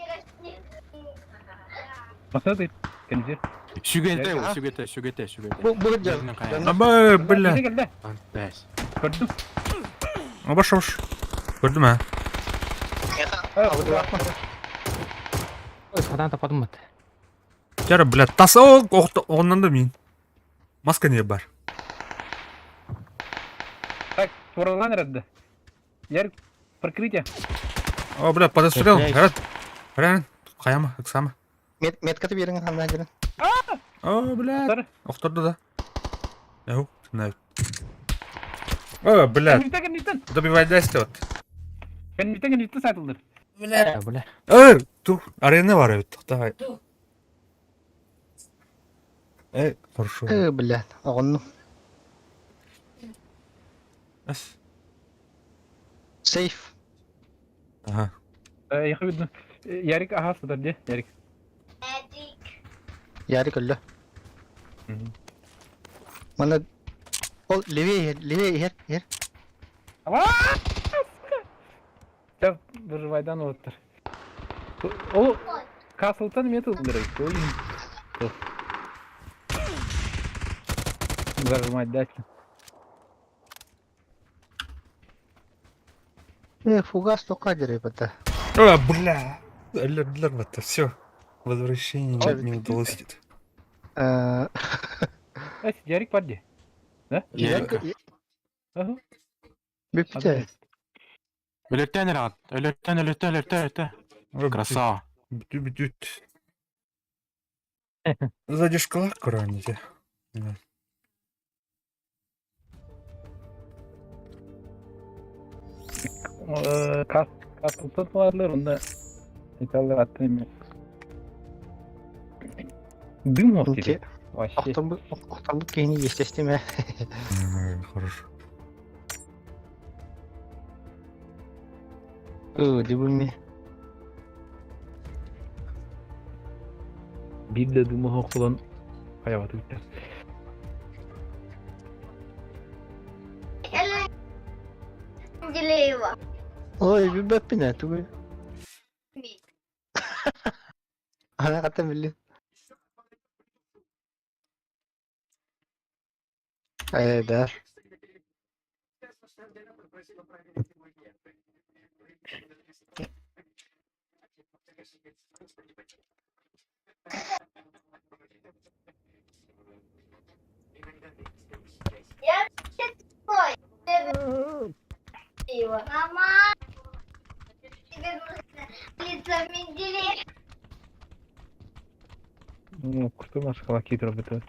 Masa değil. Kendisi. Sügete. Bu can. Canına kaya. Canına- Aba bля. Geldi. Tes. Gördüm. Boş. Gördüm ha. Ой, садан тападым бат. Жара, блядь, тасы ондан да мен. Маска не бар. Так, твороган reddi. Yer прикрытие. Блядь, подострел. Ран. Каяма, Оксама. Metkatı bir yerin hamna jirin. Блядь. Тар. Оқтырды да. Яу, знаю. Блядь. Kendisi. Добивай дасты вот. Kendisi satıldı. Бля. Тут арена бар ведь. Давай. Хорошо. Блядь. Onu. Safe. Ага. Yakıyordun. Yerik ahası da diye. Yerik. Yari öldü. Mana o Levi her. Ama. Ya bir vaydan otur. O kasıltan metal direkt. Oyun. Зажимать дачу. Фугас только jirin bata. Бля. Аллер, это все. Возвращение не удалось. Yerik var diye. Ne? Aha. Bitti. Ölötten rahat. Ölötten. Красава. Бдют. Сзади шкала кораните. Kasıltan varlar onda. Metallar attım. Düm o Ki gibi. Vahşi. Ortalık yeni естественно. Хорошо. Dibumi. Bir de dümü okulan hayatı biter. Делеева. Ой, bir bapine tu. Ana kata milli. Der. Мама! Тебе нужно лицо Менделеева. Ну, кто наш халакит робити?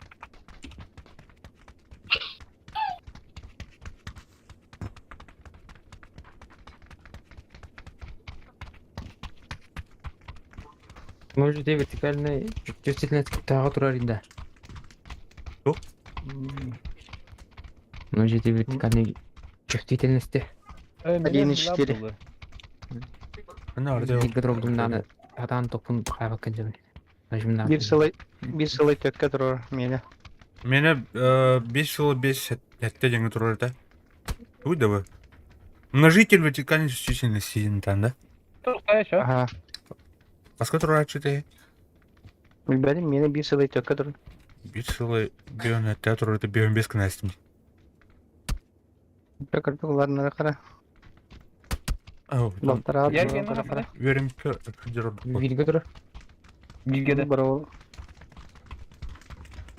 Может, и вертикальный чувствительность тағы тұрар инде. Может, и вертикальный чувствительности. 1.4. Ана арда Билгі дұрғымданы атан топын қабаққан жабын. Нажымнағы. Bir сылай төкке тұрар мені. Мені 5 жыл 5 әтті жаңы тұрар да. Уйда вы. Множитель вертикальной чувствительности интан, да? Тоқтай шо. Ага. Қасқа тұрар әтші Bilberim meni bir сылай төкке тұрар. 5 жыл бейон әтті тұрар да бейон 5 күн әстім. Төкір тұғыларына қара. Ау, Балтара Ерген қара қара. верим жырып. Билгі тұрар. Билгеде. Бір ол.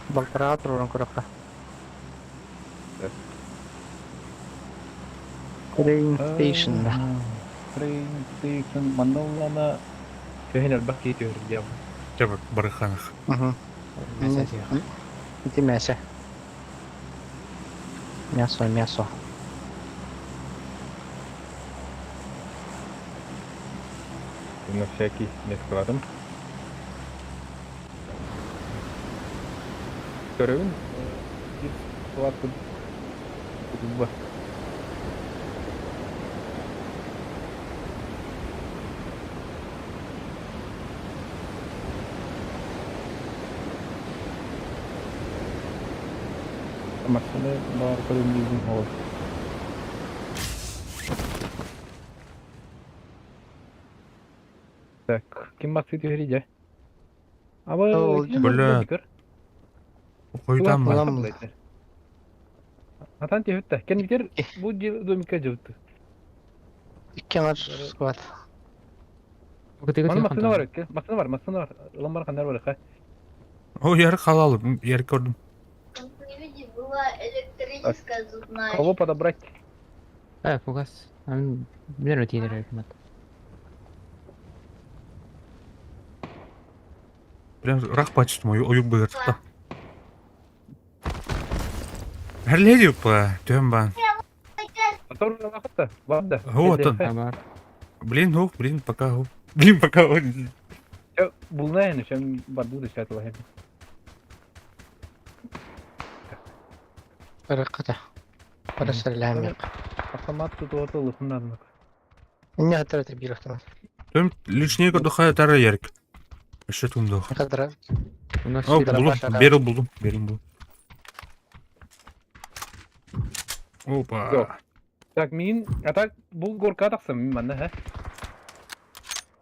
Балтара тұрған қара қара. Train station'da. Train station Mandalana. Köhen elbak gidiyor ya. Жабы барықанық. Hı. Иди мясо. Мясо. На всякий не складом. Görevin bir kulak bu. Maksudnya mau kerja di hall. Так, kim bahsediyor herice? Ama Böyle- Қойдан ба? Ulan mı? Atan tevhidde. Ken bitir bu domika cıvıttı. İkkenar squat. Onun masasına var. Masasına var. Lambar kanlar var. Ha. О, яры халал, яры көрдім. Не видишь, была электрическая зубная. Кого подобрать? Фугас. Мен білер өтейдер өкімет. Прям рахпа түстім, ойып бұйыртықта. Әрле деп па, төн бан. Мотор вақытта. Var da. О, атын. Бар. Блин, пока. Bulna yani. Sen bardu da şart var. Раката. Парасалямик. Автомат тут ortalığı bundan. Не хатырата bir автомат. Төн лишнее көрді тары ярик. Үші тұмды. Кадра. У нас О, всегда бұлым, берім. Опа. Yok. Tak min atak bu gorka taksam min bende he.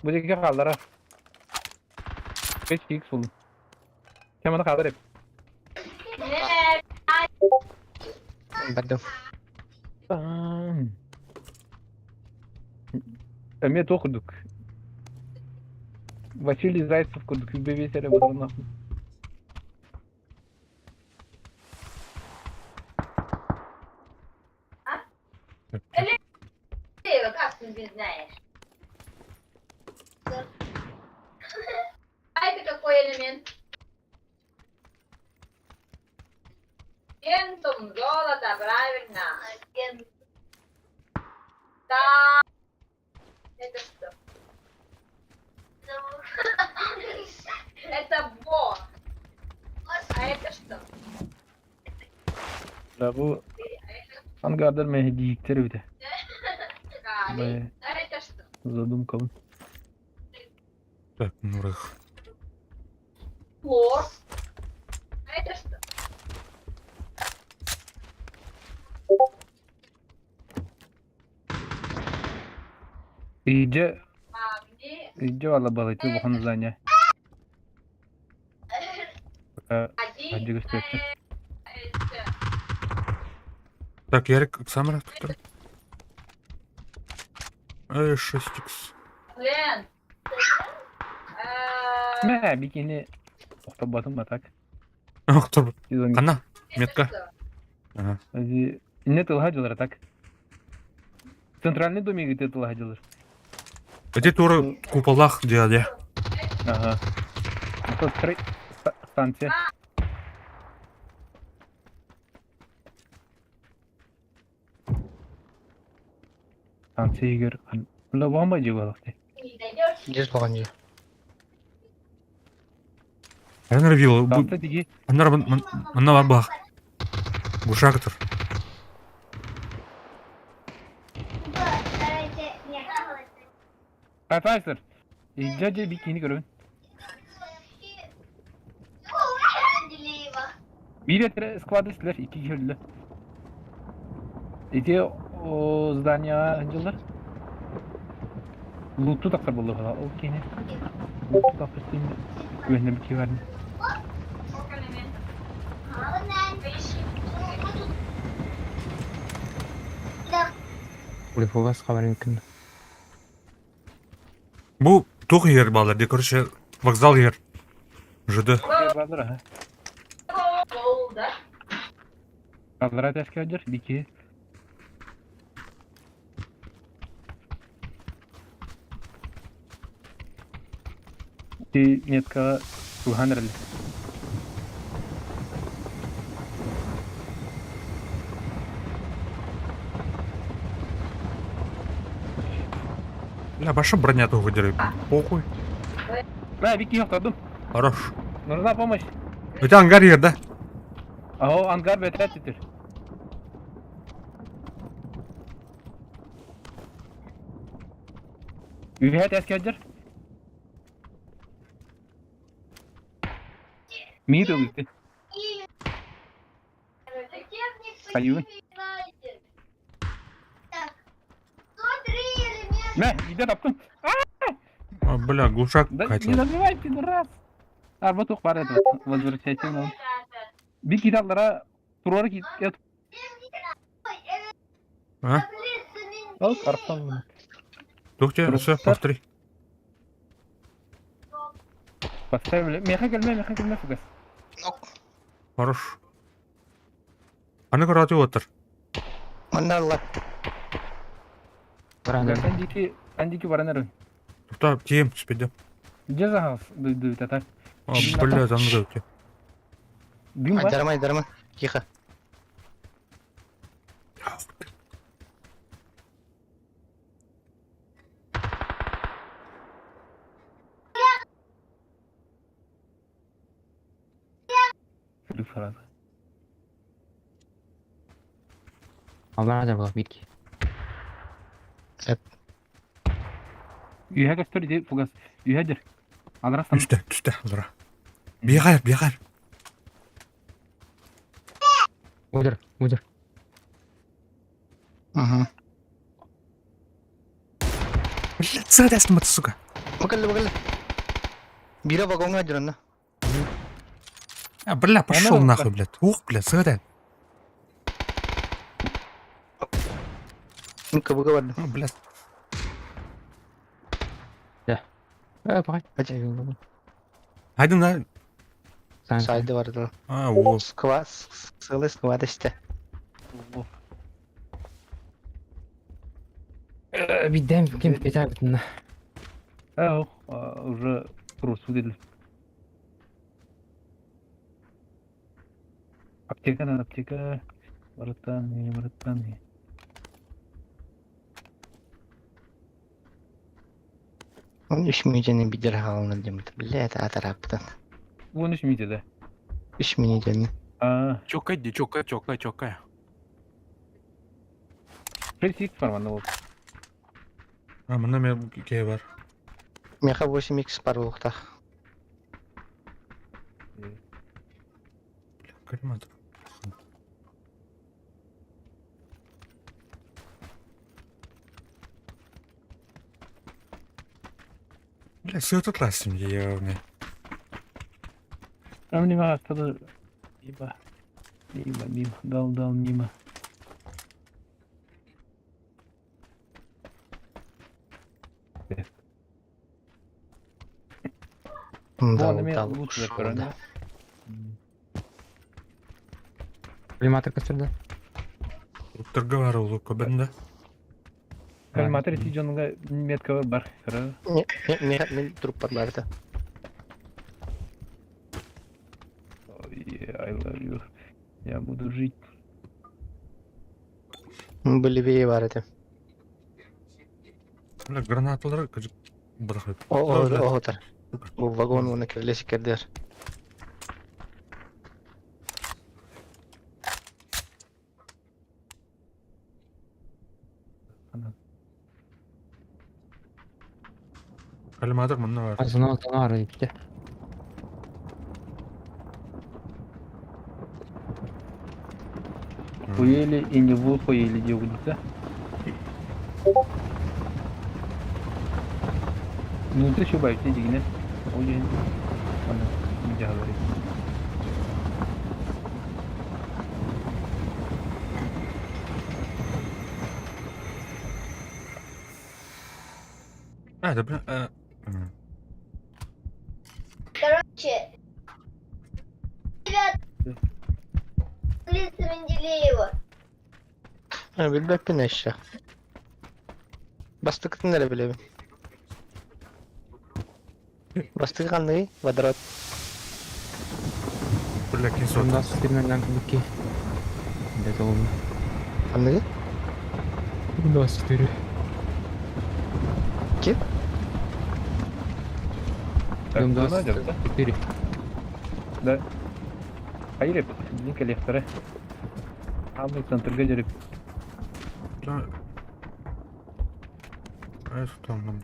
Bu deki kallara. 5x buldum. Kemana kaldır hep. Badum. Emniyet okuduk. Vasily Zaytsev okuduk. BBS'de bulunma. Как ты не знаешь? А это какой элемент? Кентум, золото, правильно. Да. Это что? Это бог. А это что? Ya bu hangardır mehdilikleri bir de. Калий. А это что? Задум kavun. Так, нұрық. Флор. А это что? İyice Магний. valla balıkçı bu konu zanya. Один. Hadi göstersin. Это. Так, ярик, самара тұр. 6x. Лен. Ne bikini. Okta mı tak? Тұр. Yüzün Қана, Это метка. что? Ага. Ne tılhacılar tak? Центральный домик где тылхacılar. Әте туры куполах деді. Ага. Это станция. Станция гөр. Ула бомба жего лахты. Не дойдешь? Здесь болған жер. Анар вилл, бу Талта тиги. анар мына бар бак. Бу шактыр. Arkadaşlar. Caca bikini görün. Bir metre skvada istiler. 2 kişiler. İki o zdanya öncüler. Loot'u takar buldu falan. O kene. Loot'u takar şimdi. Güvenli bir şey verdim. Фугас хабар мүмкін. Бу тух yer балар, короче, вокзал yer. ЖД. Vardır ha. Oldu. Kallara ters gelir. Bir iki. Метка 200. Бля, ваша броня тух выдержит. Похуй. Ben bir yok tadım. Хорош. Нужна помощь. У тебя ангар yer, да? Aho angar beter titir. Üveyet eskerdir. Miydi o gitti. Kayıvın. Ne? Bir de yaptım. А, бля, глушак Да не катил. называй пидорас. Arba tok var это. Возвращайся нам. Bir kitaplara turarak git. А? Al karttan. Тух тебе, все, повтори. Поставили. Меха gelme фугас. Хорош. Аны көрәтіп отыр. Манарлар. Андики баранары. Тута, тием, түспеде. Ceza haf. Ды татар. А, бля, занды өте. Дым бар. Айдарма. Тихо. Sürü faradı. Алдан ажар болот битки. Üye gösteri de fugas. Üyedir. Adrastan. Түсті, ұлыра. Беғайыр. Удыр. Угу. Бля, сырдасың мыты, сука. Бакалла. Бира вагонга жүрөндө. А, бля, пошел Она нахуй, блядь. Ух, бля, сырда. Кабыга барды. А, бля. Пагай. Айдың да. Сайды барды. А, о. Сылы сквада işte. Бидем кем кетер битин. Уже трусу dedi. Аптека. Братан. Он ишмейжени бидер халына демет. Бля, это атарапты. Bu ne şimdi de? Ишмейжени. Чокай, чокай. Пресик форманы ол. А, мына мен кей бар. Меха 8x бар уақта. Коллиматор. Бля, сыты классим, ебаный. Там нема hastalığı. Мимо. Дал мимо. Дал. Лучше закрывай. Коллиматор көстөрдү. Торговары улы көбінде. Кальматор сижонга метка бар. Мен труп барды. I love you. Я буду жить. Боливия бар еді. Бля, гранаталар бұдақы. Оғытыр. Бұл вагон оны кірлесі кердер. Kalmadır mı ne var? Azına oltana var işte. Хуели и не вы хуели девушка. Ну ты что боишься, Дигне? Очень. Ладно, не говори. Да, блин. Короче. Ребят. Лица Менделеева. Bilmem ne işte. Bastık nere bileyim. Bastık kanlığı vadrat. Бля, кинсот. Sonunda sistemlerden kılık de oldu. Kanlığı? Bunda sistemi. Kim? Bunda Надя, да? sistemi. Да. Hayır hep sizin kaleftere. Abi центрга жүрүп. Да. Что там?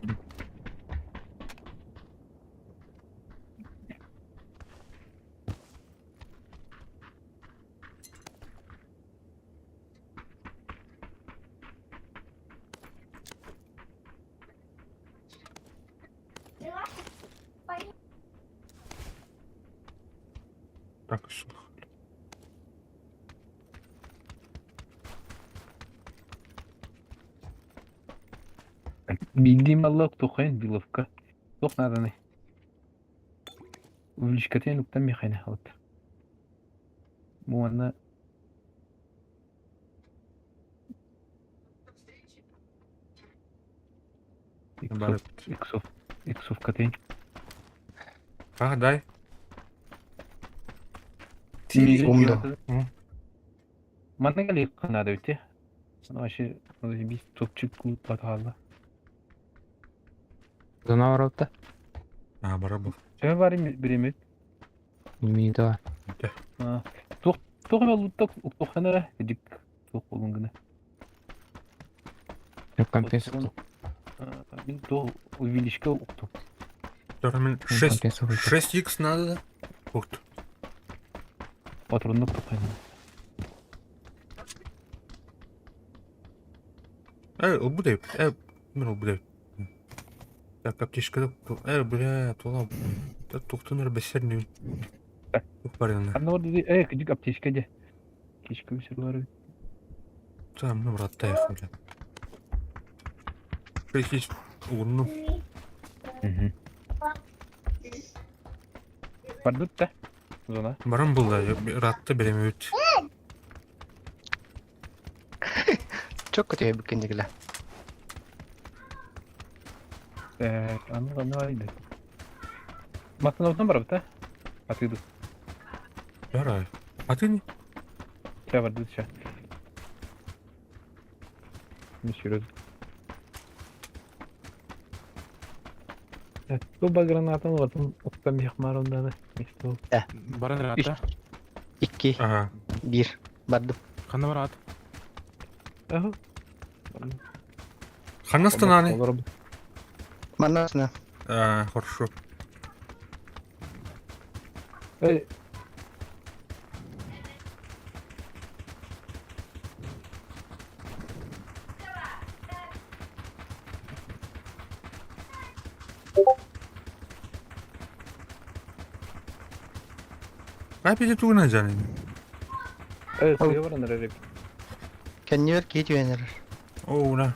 Так, что? Bildiğim Allah tokayın bilovka. Tok надо. Увеличкатен уктан мехайна халат. Bu anda Барет. Иксов катен. А, дай. Умда. Mana geliyor kanada öte. Aşı bir topçuk kulup hatalı. Zona var orada. А, барабу. Şöyle var birimi. Ümidi var. Ha. Tok yolda tok kanara dedik. Tok olun gene. Yok компенсация. Bin tok увеличка tok. Там 6x надо, да? Ух ты. Patronluk tok kanara. Bu da bu da. Так, аптечка. Бля, тула. Да тухтунар бесерни. Парень. Anne orada küçük apteşkece. Keşke bir şey var. Там, ну, брата, я хуя. Прикинь, урну. Pardut da. Zona. Баран был, да, ратты беремеют. Çok kötü bir kendiler. Anne vardı. Masın oradan var mı? Atıyorduk. Ярай. А ты не? Şey vardı dışarı. Мещерез. Tuba granatın vardı. Oktan bir yakmar ondan da. İşte o. Баран рата. 2, Ага. 1. Bardım. Кандай барат? Aha. Ханастан аны? Olur. Manasına. Хорошо. Опять тугна canım. Evet, suya var onlara. Kendi ver ki hiç öğrenir. Oo la.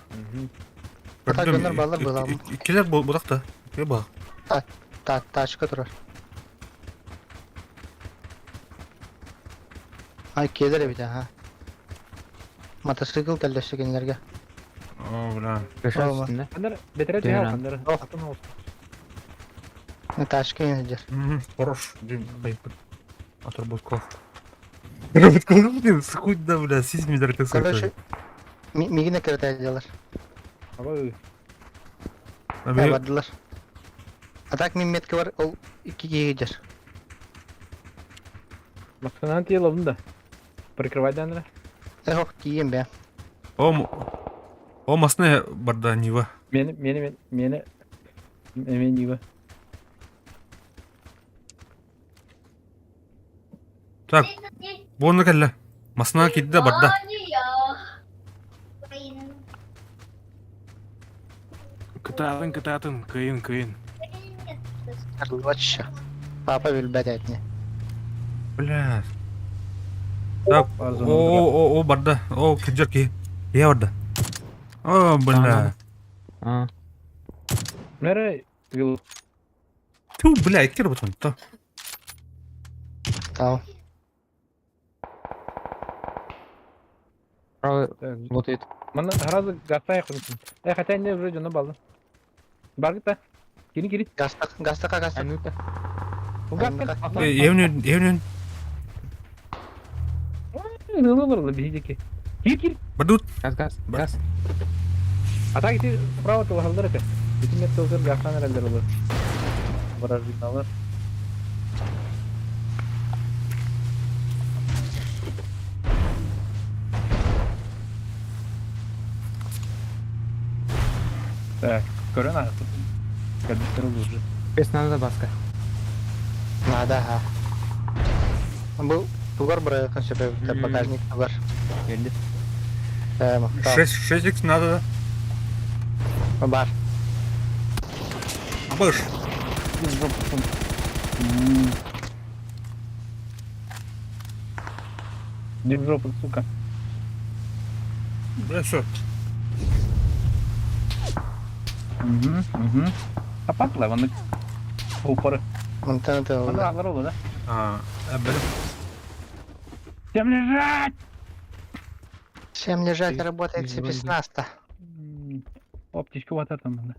Hatta gönder bağlar bağlar. İkiler budak da. Bir bak. Taşka durar. Ay kedir bir daha ha. Motosikl kalleşti kendilerge. Oo la. Köşe Olma. üstünde. Onlara betere Dönen. cevap onlara. Oh. Atın olsun. Taşka yenecek. Хорош. Отработков. Отработков, блин, схуй да, бля, сизмидер ты Короче, Migine kırıt ediyorlar. Ama Abi Vardılar. Atak mimmetki var, o 2 gider. bak sana anti alalım da. Прикрывай да, Андре. Yok giyeyim be. o masne barda niva. Meni Emin gibi. Так, bunu kelle. Masına gitti de barda. Кытатын, кыйын. Лучше. Папа билбедетни. Бля. Так, Pardon, o barda. O kejar ki. Ya barda. Oh, bля. А, Nereye? Yıl. Ту, бля, ikkir butun. Та. Tamam. право работает. Bana herhalde gastaya kurutun. Hatta ne böyle canına bağlı. Var git be. Geri. Gasta. Айнута. Bu gaz gel. Evnen. Hızlı bir şey ki. Gir. Badut. Газ. Ata gitti. Bravo to haldır ki. Bütün net olur gastan herhalde olur. Barar binalar. Так, корона. Kadınlar olur. Без надо баска. Nada ha. Bu tugar buraya kan sebep bagajnik tugar. Geldi. Tamam. 6x надо. Бар. Быш. Не в жопу, сука. Бля, все. Kapatla bana. Hoparı. Монтана ты. Bana ağlar olur da. Бля. Всем лежать! Всем лежать, работает C15. Оптичка вот это надо.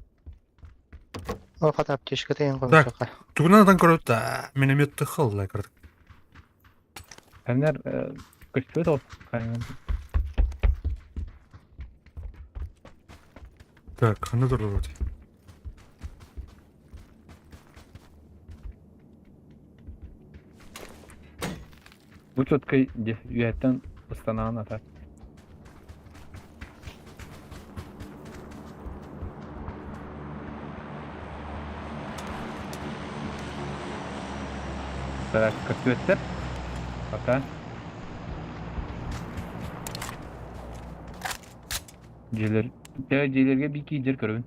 O fat aptişka teyin Так. koymuşlar. Тугунадан көрөт да. Минометті қыл, кірдік. Kenler kaçıyor da kaynadı. Так, қаны тұр вроде. Bu çotkayı üyetten ıstanağın atar. Так, kötüler. Bakın. Celerge bir iki cer körün.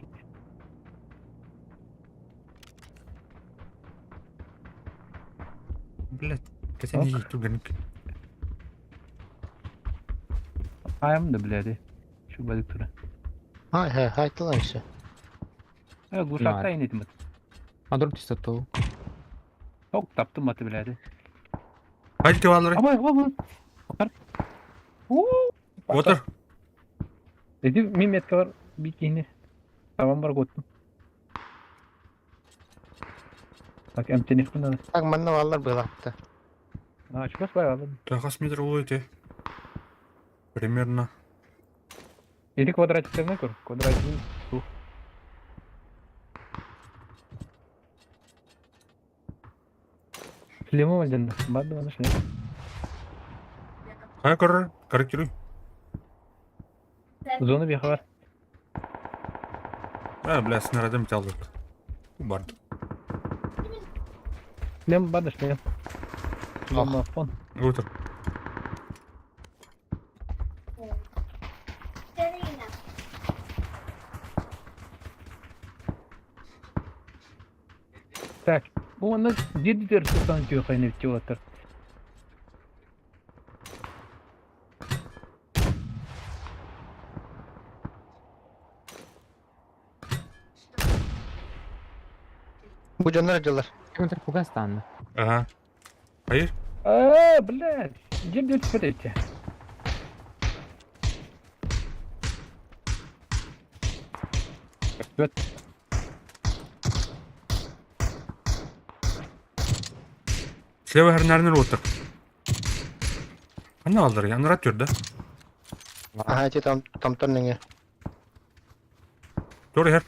Блядь, кәсен Ок. не тугенік. Ayağım da biledi. Şu balık türü. Hay lan işte. Evet, bu şartta inedim. Адор чистоту. Çok taptım matı biledi. Haydi kevallары. Ama. Bakar. Отыр. Dedi mimetka var bir kini. Tamam var gottum. Bak emtenif bunda. Tak manna vallar bıraktı. Çıkmaz bayağı aldım. Тағас метр болайды. Примерно. Или квадратиктерine kur. Kvadratikin bu. Шлему вальден. Бадды бана шлем. Қай көрір? Корректируй. Зона bir var. Бля, снаряды металл жоқ. Барды. Шлем бадды шлем. Шлем фон. Отыр. Так. Bu onda 7 dersi sanki kaynakçı olatır. Bu canlar acılar. Кемтер пуга станды. Ага. Hayır. Блядь. Где бьёте смотрите? Evet. Слева әрнәрінер отыр. Қаны алдыр, янырат жүрді. Aha tam tönünge. Doğru her.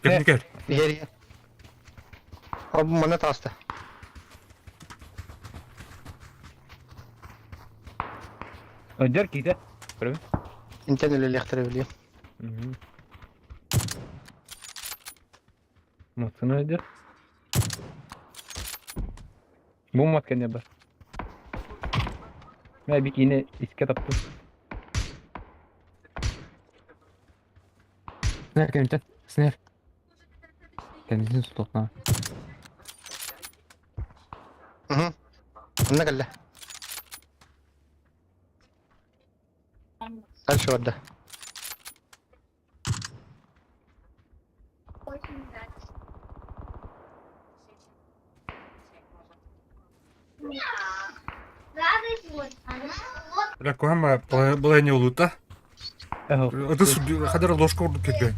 Gel. Bir yer. O bu mana tastı. Öder ki de. İnten öyle elektrik biliyor. Nasıl öyle? Bu matken ya da. Ben bir yine isket attım. Snare kendisi. Snare. Kendisini stopla. Anna kalla. Al şu orada. Bırak o ama bulay ne olur da. Eho. Kadar ложка vurduk keke.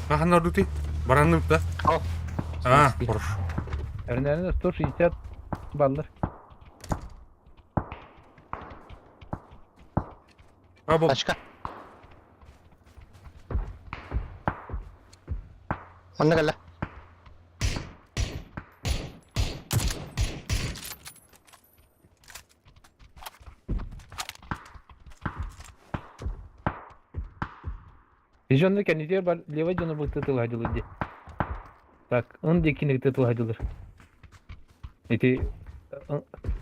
Kahan ordu ti? Barandım da. Al. Ha, boş. Örneğin 160 ballar. Ha bu. Başka. Anna kalla. Vizyonda kendisi var. Leva canı bu tıtıl hacılı diye. Bak, öndekini tıtıl hacılır. Eti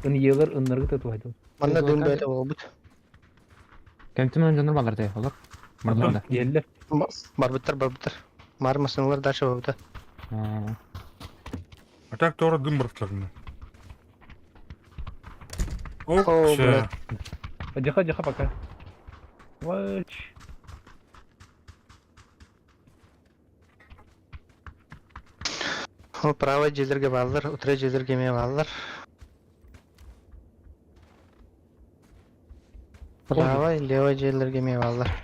ın yıllar ınları tıtıl hacılır. Anna dün böyle oldu. Kendisi men canır balar diye olur. Mırlarda. Yerler. Barbutar. Marmasınlar da şu oldu. Atak doğru dım bıraklarını. Oo, Oh, şey. bırak. Jaha baka. Watch. O prava cezirge bağlılar, utra cezirgemeye bağlılar. Prava, leva cezirgemeye bağlılar.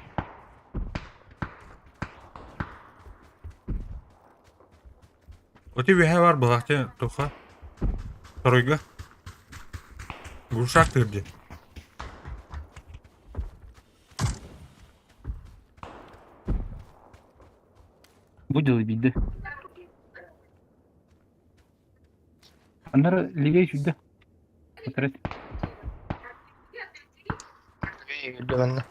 Öte bir şey var bıraktı toka. Sarıyga. Gurşak dirdi. Bu da bildi. Anlar lige şurada. Oturat. İyi güldü bende.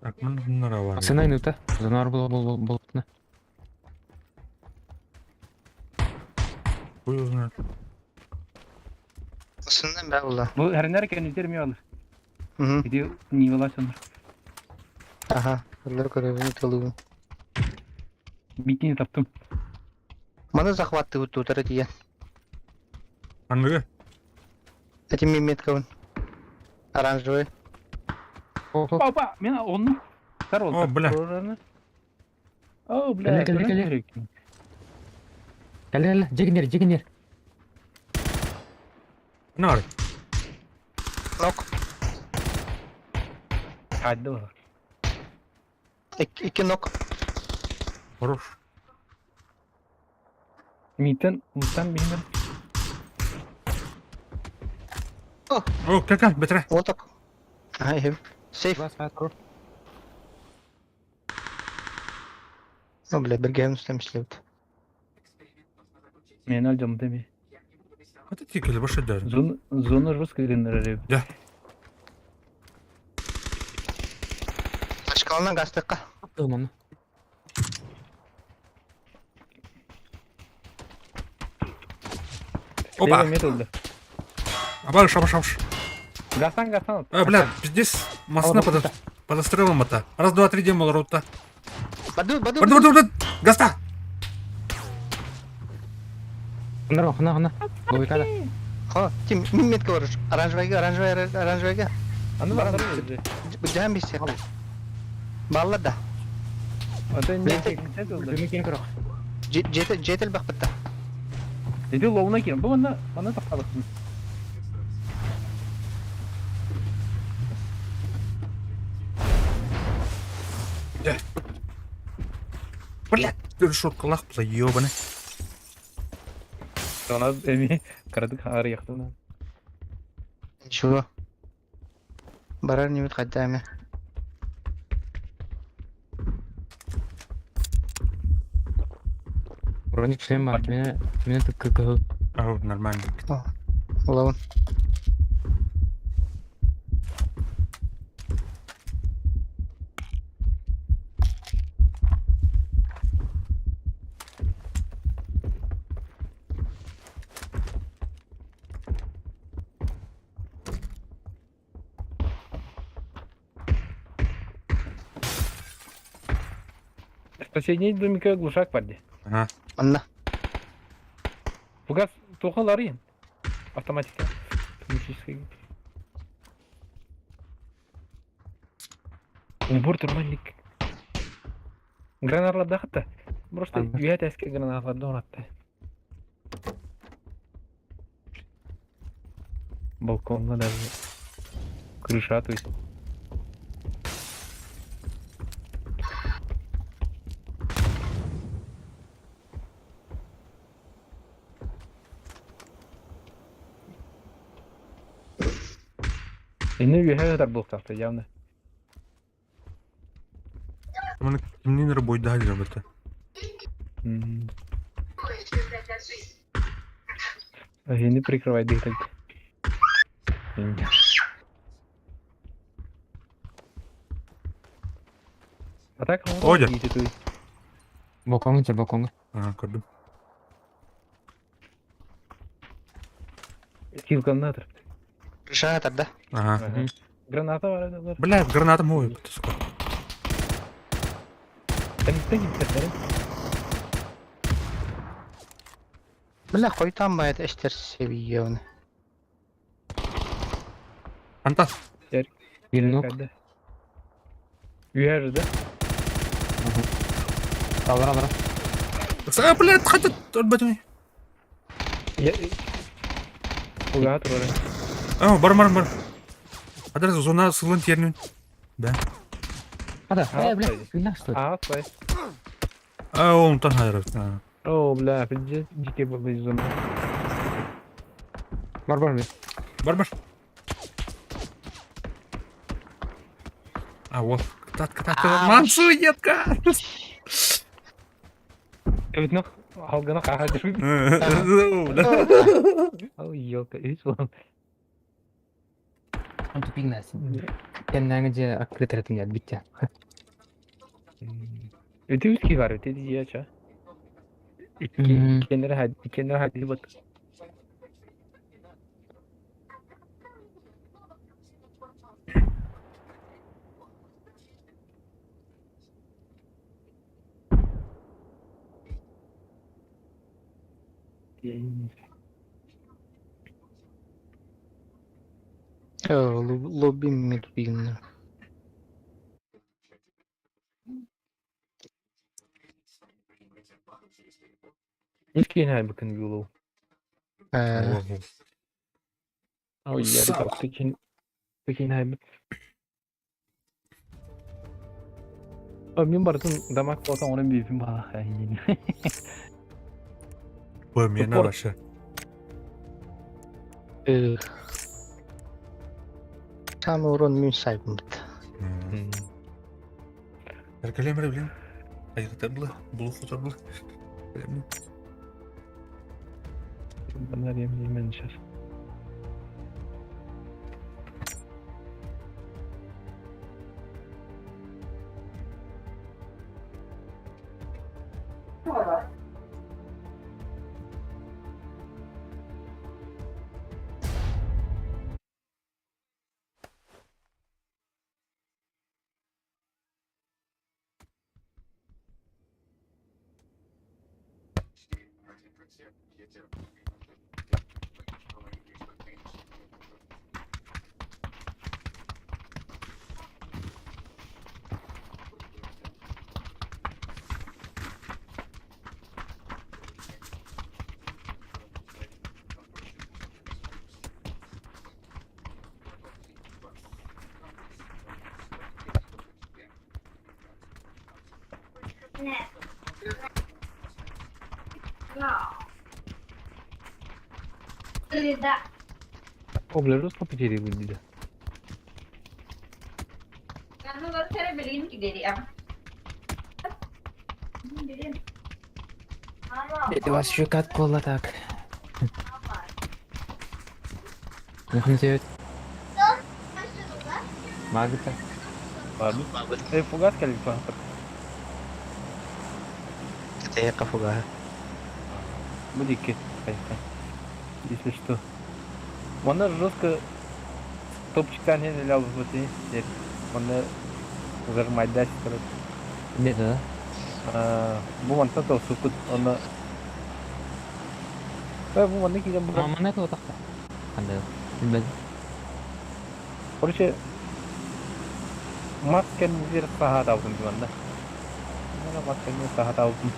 Akman bunlara var. Sen aynı da. Zanar bul. Ne? Bu yüzden. Aslında ben ulan. Bu her nereden izlerimi alır. Hı. Gidiyor nivala sanır. Aha. Bunlar görevini talıyorum. Bittiğini taptım. Bana захватты вот тут diye. Anlığı. Этим мимет кавun. Оранжевый. Hop. Baba, ben onu sar oldu. O, bile. Oh, bile. Gel. Gel. Jegin yer. Ne var? Nok. Hadi var. İki nok. Hoş. Miten bilmem. Oh, kaka, betre. Otak. Aha, hev. Safe. Bas bas. O bile bir game istemişler. Ben alacağım değil mi? Hadi tikeli baş eder. Zonu Rus gidenler Gel. Başkalarına gazeteka. Tamam. Опа. Met oldu. Абар, шабаш. Gasan. Бля, здесь массна подострелом это. Раз, два, три, демол рота. Баду. Гаста. Хана. Бой када. Ha, kim mimmet kavurur. Aranjvayga. Anladın mı? Bu can bir şey. Bağla da. Ata ne teknik oldu. Demek karo. Jetel bak bitti. Dedi lovuna girin. Bu bana takılırsın. Блядь, ты шоткалах бла, ёбаный. Sonra evi karadık ağrı yaktı lan. Şu. Barar nimet kaddame. Броник шлем бар. Мен tık Ау, нормально. Улавын. В соседней домике глушак бар де. Ага. Анна. Фугас тоқылары ен. Автоматика. Автоматический. Убор турманник. Гранарларда хатта. Просто Ага. үйәт әске гранарларда оратты. Балконға даже. Крыша, то есть. Эне үйәһә кадар булып явно. Bunu kimliğinleri boyda hadi robota. Не прикрывай двигатель. А так Одя. Балконга, балконга. Ага, gördüm. Килканатор. Крыша тарда. Ага. Граната var orada. Блядь, гранатом ой. сука. Tanıkta gittiler. Бля, қойtan байт эштер себие оны. Антас. Birini ok. Uyardı. Alır alır. Блядь, хотят отбатывай. Ya. Ugat var. Ау, бар. Адрес зона сылын тернин. Да. Hadi. Aa, Bля, hayır. günah стоит. Стой. Он там хайров. О, бля, пиздец, дикий был из зоны. Бар бар. Бар. А вот. Мансу едка. Evet, noh, halgana kahradır. Oh, елка, hiç olmaz. Он тупик насын. Kendine gece aklı tarafın geldi bitti. Öte üstü var, öte diye aça. Kendine hadi bak. Лобби медбин. İlk yine bakın yolu. Oh, yeah, bak Pekin hayır. Ömrüm barıtın damak olsa onun bir film var. Пойми, на ваше. Самый урон мен сайбымды. Erkelem bileyim. Ayıkta bula. Bulu fotoğraf bula. Bunlar yemeğim ben dışarı. Obleros kapıcıydı bu bir de. Karena baru saya beliin ke diri am. Это вас еще как кола так. Yakını sevet. Magita. Var mı? Fugas geldi falan. Kataya ka fuga. Bu dikkat. Если что. Onlar жестко топчикten hele alıp batı. Onlar zarmayda çıkarıp. Ne de? Bu mantıkta da sukut ona. Bu mantık ki bu. Ama ne tuh tak? Anda. Bilmem. Korşe masken bir sahat aldım şu anda. Bana masken bir sahat aldım.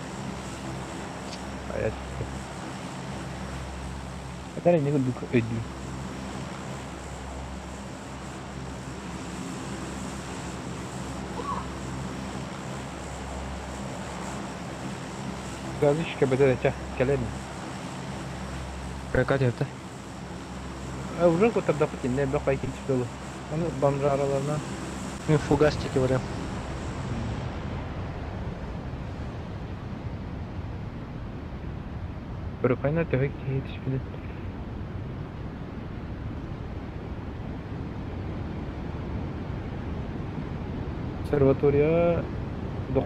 Ayet. Kadar ne kadar ödü. Gazı şikabede de çah kelen. Mereka cerita. Uğrak o tabi dapat ne bakay hiç dolu. Onu bamra aralarına. Yung fugas tiki wala. Böyle kaynar tefek yetişmedi. Konservatoriya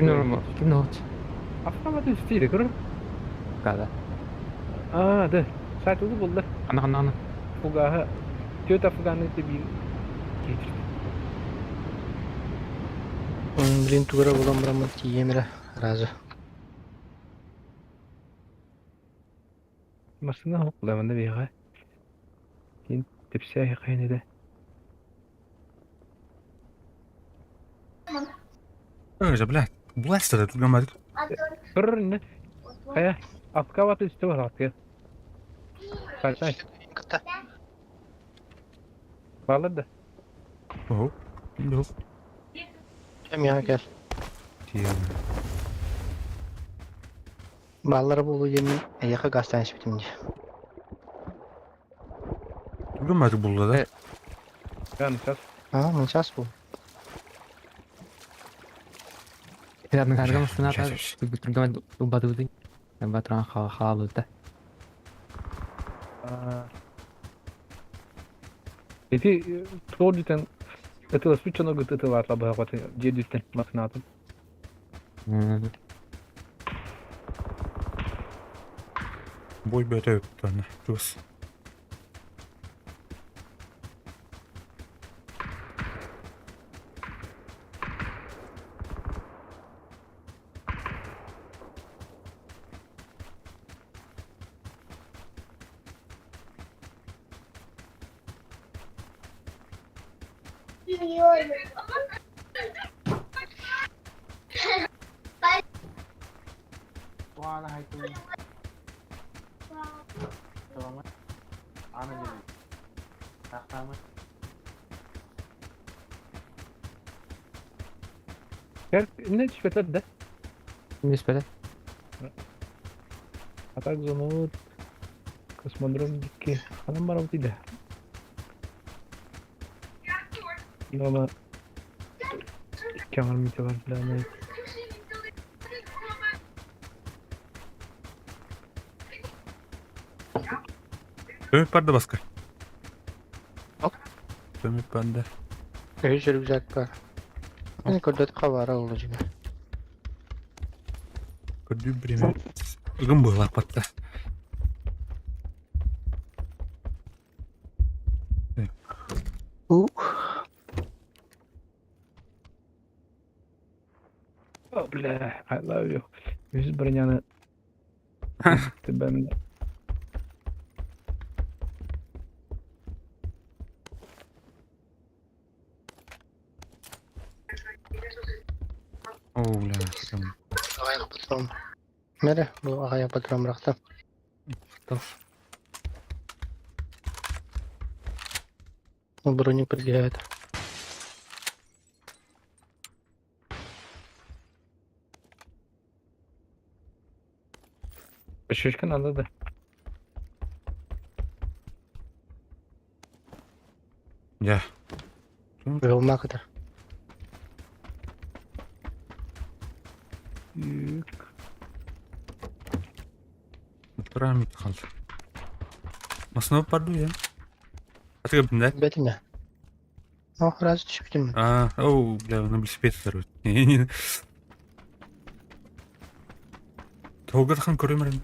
Normal. Kim not? Afkama da üstüydü kırım. Kada. De. Saat oldu buldu. Anak-anak. Fugaha. Tiyot Afgan'ı da bir yetişti. Brin tugara bulan bramman tiye mira. Razo. Masına hokla bende bir ha. Kin tepsiye kaynadı da. Öyle bile. Blaster'da tutamadık. Kırır ne? Kaya. Afkavatı üstü var artık. Kaçay. Kata. Bağladı. Oh. Yok. Hem ya gel. Diyelim. Ballara bulu yemin ayaka gastanış bitince. Tutamadık burada da. Yani kas. Ha, mansas bu. Tidak menghargai mesin Yes, atas. yes. Terutama batu itu. Yang baterai hal itu. Eti trollüten eti switch onu gıtı var la bayağı batı. Cedüsten masına atın. Boy böyle yok tane. Terus. Gel ne şüpheler de. بالنسبة لك Atak zonu kosmodrom dikki. Hanım bana bu değil. Ama kamar mı var falan. Dönüp bende Baskar. Hop. Dönüp bende. Öyle güzel var. Ne kadar kavara olacak. Kedua beri. Gembel lah patah. Oh, Blah, I love you. Yüz brinyanı. Ben Oh lah. kaya patron. Mere, bu kaya patron bıraktım. Bu bronyu pergi ada. şişkin anladı. Ya. Ve olmak kadar. Yük. Tramit kaldı. Основа паду ya. Atı kapında. Bedim ya. Oh, раз düşürdüm. Бля, на велосипед Толгат хан көрөмөрүн.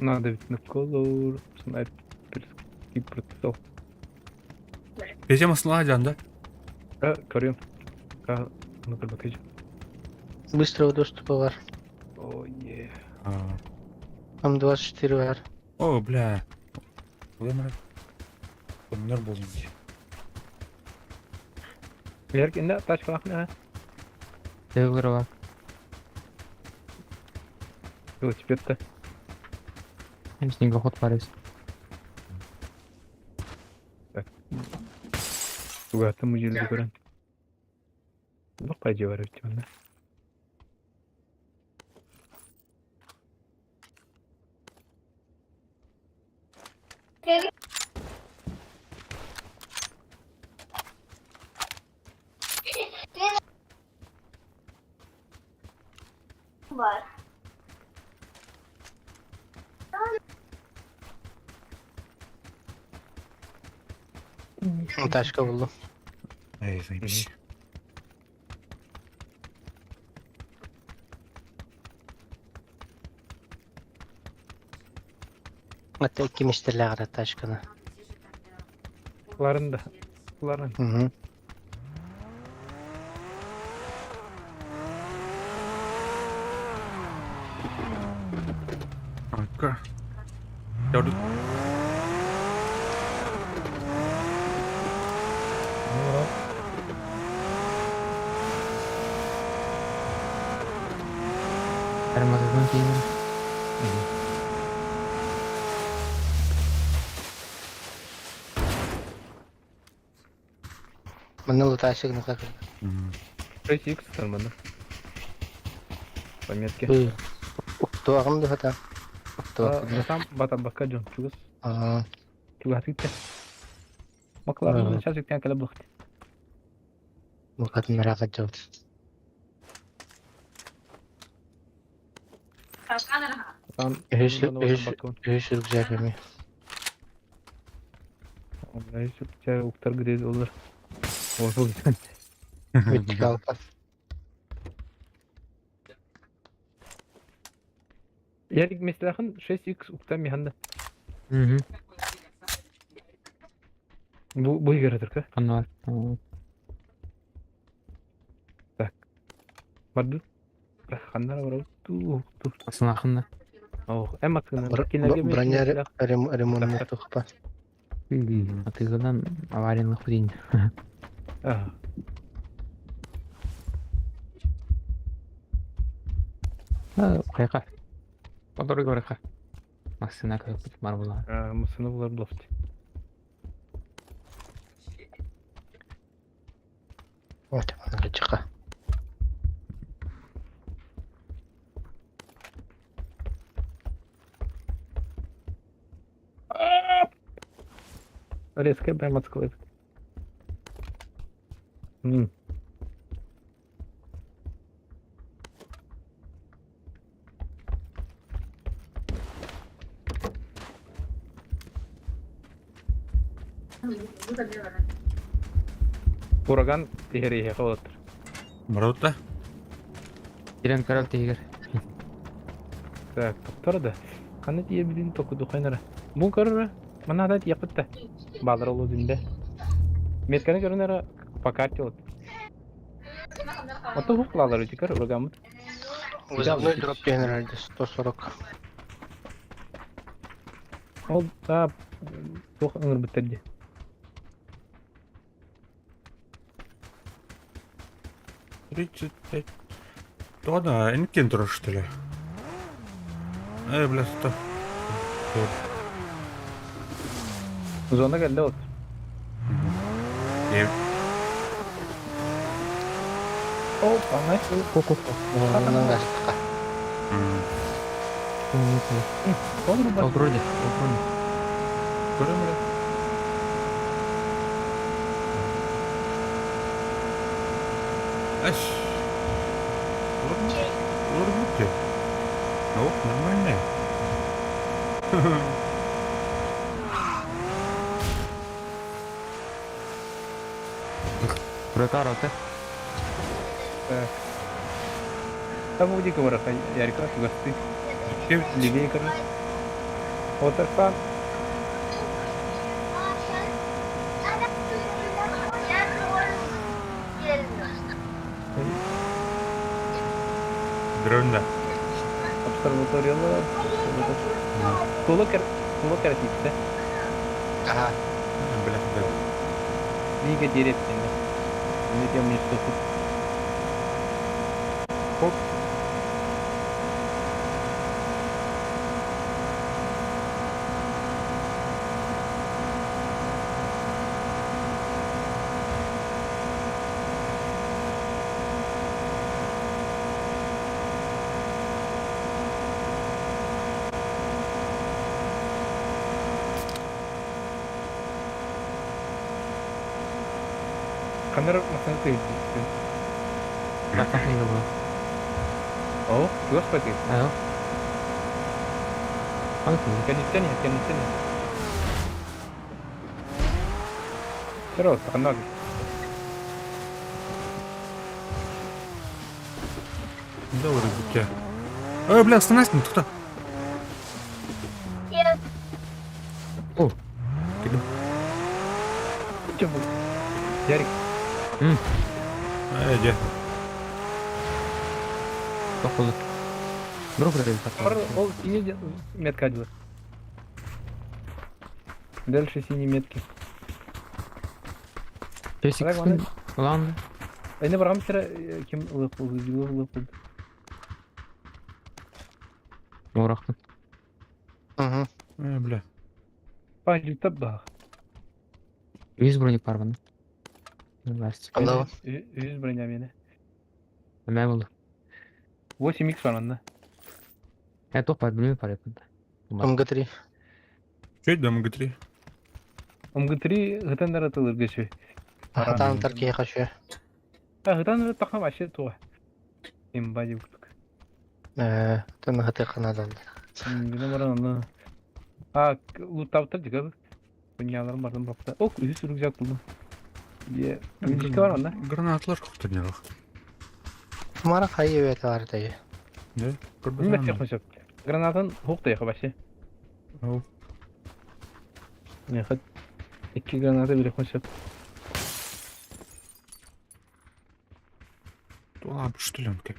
Надо ведь на колор. Снайперский прицел. Песе масла жанда. Görüyorum. Dur bakayım. Быстрого доступа var. Oh yeah. Там 24 var. Бля. Көрөмөрүн. Bunlar bozulmuş. Erkinde taş kalak ne ha? Devler var. Велосипедка. Снегоход парис. Угаты мы жерде көрөн. Бак кайжы бар өчүн. Var. Taşka buldum. Zajebiście. Hatta iki müşteriler var taşkını. Kullarında. Kulların. Hı hı. Kanka. Gördük. Armazdan keyin Bana bu taşkını takıldı. Пройти X нормально. Пометки. Doğağım da hata. Doğağım. Там батабака жон чугус. Aa. Чугас китте. Макларын сейчас тян кala бахт. Bu kadın merak ediyor. Kaçkan rahat. Там Görüşürüz güzel yemeği. Çay uktar gideriz olur. Olsun güzel. Bitti kalkan. Ярик меслахын 6x uktar mihanda. Bu yere Türk. Anlar. Vardı. Kanlar var. Tu. Aslında akında. Oh, em atkın. Bronyer remonunu tukpa. Atığından avariyanlık değil. Ah. Kayka. Odori goreka. Aslında kayıp var bunlar. Mısını bular loft. Hadi bana çıka. Резко прям отскладывает. Ураган тихерее қалаттыр. Мұротта. Ирен карал тегер. Так, тоқтар Қаны тие білін тоқыды қайнара. Бұл көрірі, мана да тияқытта. Балыр олу зінде. Метканы көрінері по карте олды. Ото хуқлалар өтекер, урагамыд. Взявной дроп генеральді 140. Ол да тоқ ыңыр біттерді. Ладно, инкен тұрыр что ли? Бля, стоп. Зона geldi oldu. Опа, начал. Ondan kaçtık. Olur mu? Oturdu. Göremiyorum. Аж. Лорбуки. Ну, нормально. Протар оты. Там уйди ковара, ярика, гасты, Кеп, левее коры. Отырсан, дөрөндә. обсерваториялар. Тула кәрәтикте. Ага. Беләм. Лига директинде. Не тем не что тут. Камера масын кыйды. Рахматыга була. О, господи. Аё. Антон, Конечно. Серьезно, она. Да, вроде бы. Бля, остановись, ну кто? Что был? Ярик. Иди. тоқылды. Друг дәрежесі Бар, тақылды. ол синий метка делает. Дальше синие метки. Песікспен ұланды. Айна баргам сірі кем ылық болды. Орақтың. Мгм. Бля. Па, жүктап бағ. 100 броник бар бұны. Бәрсі. Алло. 100 броня мені. Мәй болды. 8х бар анда. Тоқ бар, білмей бар епінді. МГ3. Чуть да МГ3. МГ3 ғытандар атылыр көші. Атан Таркия қашы. Ғытандар тақам ашы туға. Ем бади бұқтық. Тәні ғыты қанадалды. Гүні баран аны. Луттаптар жүгі. Күняларым бардым бақта. Ок, үйі рюкзак бұлдым. Күншікті бар анда. Гранаталар құқтырнелық. Мара қайы өйті бар дайы. Да? Нимет яқыншып. Гранатын хуқта яқы башы. Ау. Яқыт. 2 граната бір яқыншып. Тула бүштілен кеп.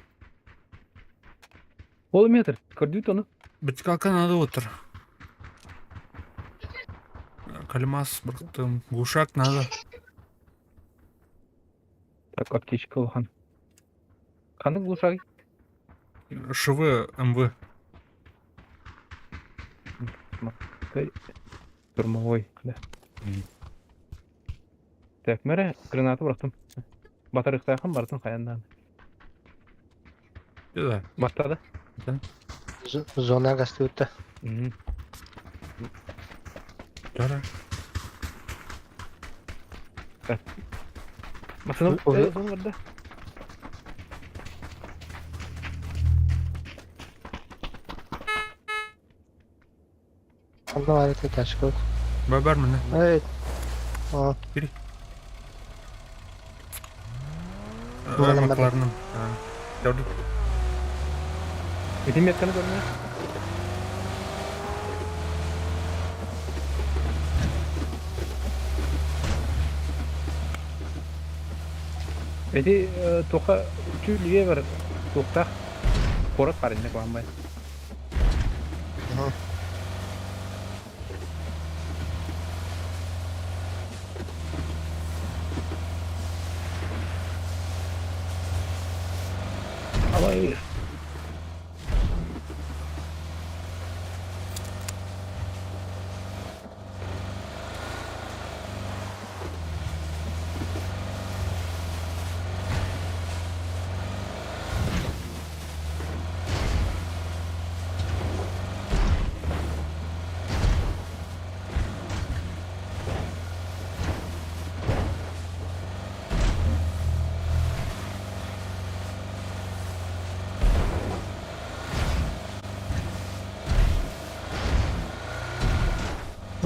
Ол метр. Көрдүйт оны. Бітікалка надо отыр. Калимас бірқтым. Гушак надо. Так, аптечка олған. Қанды глушаги? ШВ МВ. Турмовой. Да. Так, мәре граната бұрақтым. Батарықта яқын бардың қаяндан. Да. Бастады. Зона қасты өтті. Дара. Масынып, Ой. соны барды. Алда var ete taş koy. Бар міне. Evet. О, Аймақларының. Gördük. Bütün metkаны көрмей. Эти тоқа чүліге бір тоқтақ қорат бар енді қуанбай. Алай.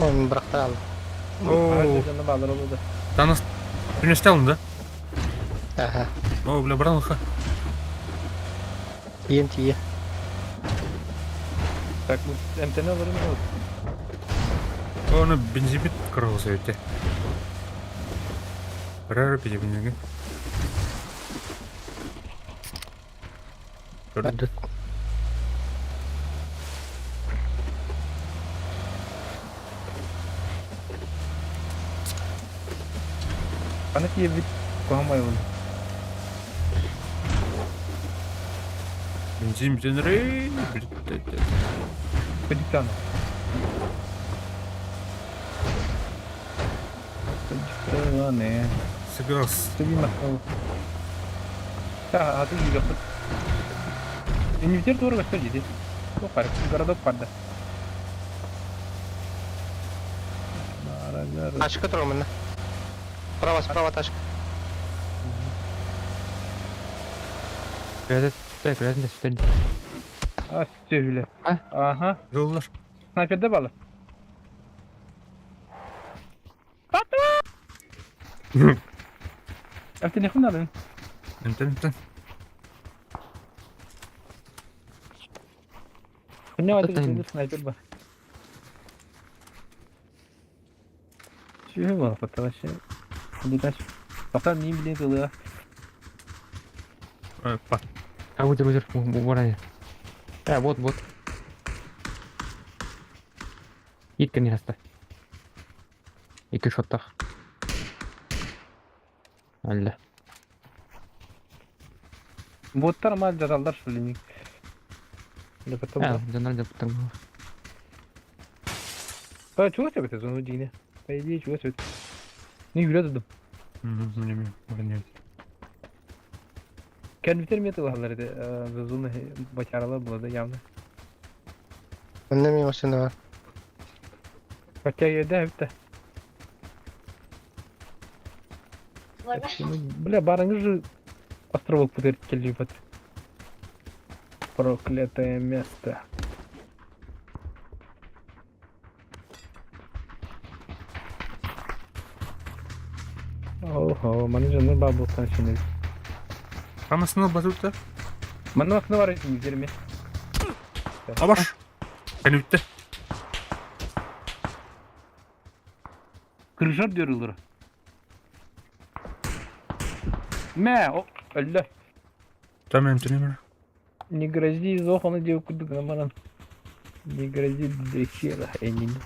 onu bıraktı aldı. Oo. Ağaç canına bağlar oldu. Tanış. Güneşte alındı. Aha. О, бля, бранха. TNT. Так, bu MTN alırım ne olur? Оны бензибит кыргыз өтө. Рар бензибин. Hadi. Bana diye bir kohamayı oldu. Бензин бензин. Çocuk tane. Çocuk ne? Сгас. Tabii masal. Ya hadi iyi yapın. İngiltere doğru başka ciddi. Çok fark. Городок падда. Тачка тұр міне. Справа тачка. Кредит de süper. Ah söyle. Ha? Aha. Жолдар. Sniperde bağlı. Efter ne kullandın? Энтен. Ne vardı Zaten- ki sniper var. Şey var fotoğraf şey. Hadi kaç. Bakalım neyin bileği kalıyor. Пат. А, бутер. Бурaya. Вот. Иткан не раста. Iki шоттах. Алла. Botlar ama cadallar söyleyeyim. Ne kadar А, var? жанар да потом. Daha çok sebep onu dine. Ben diye çok sebep. Ne güzel dedim. Мне. Kendi bitirmeye çalışırlar dedi. Zuzunu başarılı buladı yandı. Önlemiyor musun da var? Kaç yerde hep de. Burada Бля, барангы же островок потеряли под проклятое место. Ого, mana canım babu şimdi. Хамасына батутта. Mana vakti var şimdi üzerime. Абаш. Кәне үтте. Kırışar diyorlar. Me, o öldü. Там энтен. Не грози, зохана диye okuduk ama. Не грози до хера, Энин.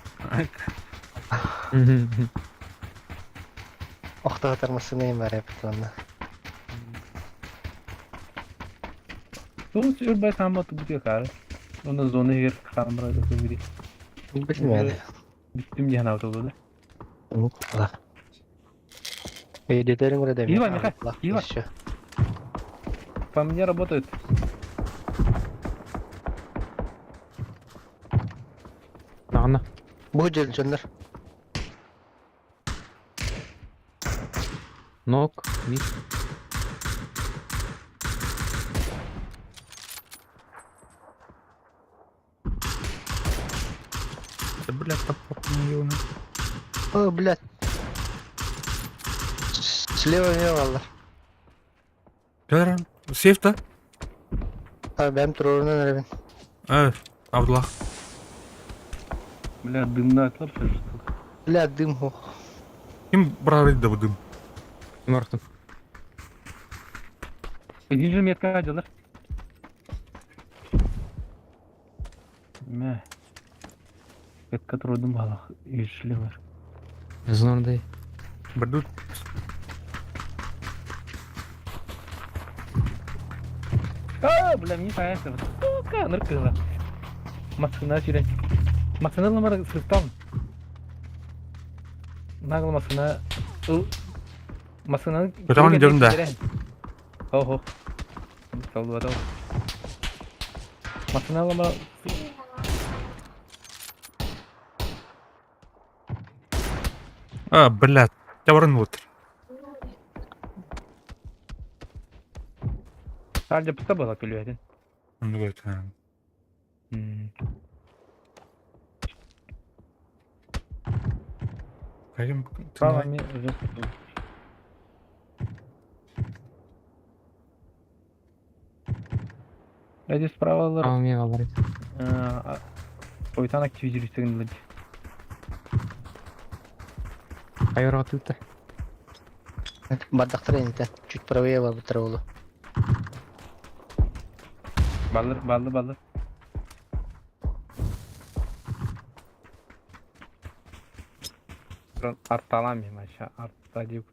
Оқтыға тұрмысы нейім бар епітланна. Sonuç ben tam batı cara. Onda zona yer kamera da biri. Білмеді. Bittim diye hanavda oldu. Құлақ. Эйдетерің бір әдемі. İyi var Mika, iyi var. По мне работает. Нагана. Бұл жел жондар. Нок. Мид. Блядь, попал. О, блядь. Слева не валlar. Жаран. Сейфта. Benim trollümden öyle Evet. Абдуллах. Бля, дымна atlar çocuk. Блядь, дым. Ким брарыды bu дым? Мартин. Edince metka acılar. Me. Metka trollüm balak. Yeşili var. Знордай. Бадут. Бля, мне понятно. Сука, ныркала. Masına süren. Masına numara sırttan. Nagıl masına. Masına. Tamam, gidiyorum da. Ho. Saldı adam. Masına numara. Блядь. Яврын вот. Sadece pısa balık geliyor edin. Он говорит, Karim. Tamam ya. Эти справалар Ама мен алар. Ойтан активизируйсың. Кайра атыта. Бардактар энтен. Чуть правее бар бутар болу. Баллар. Артта аламын аша. Артта деп.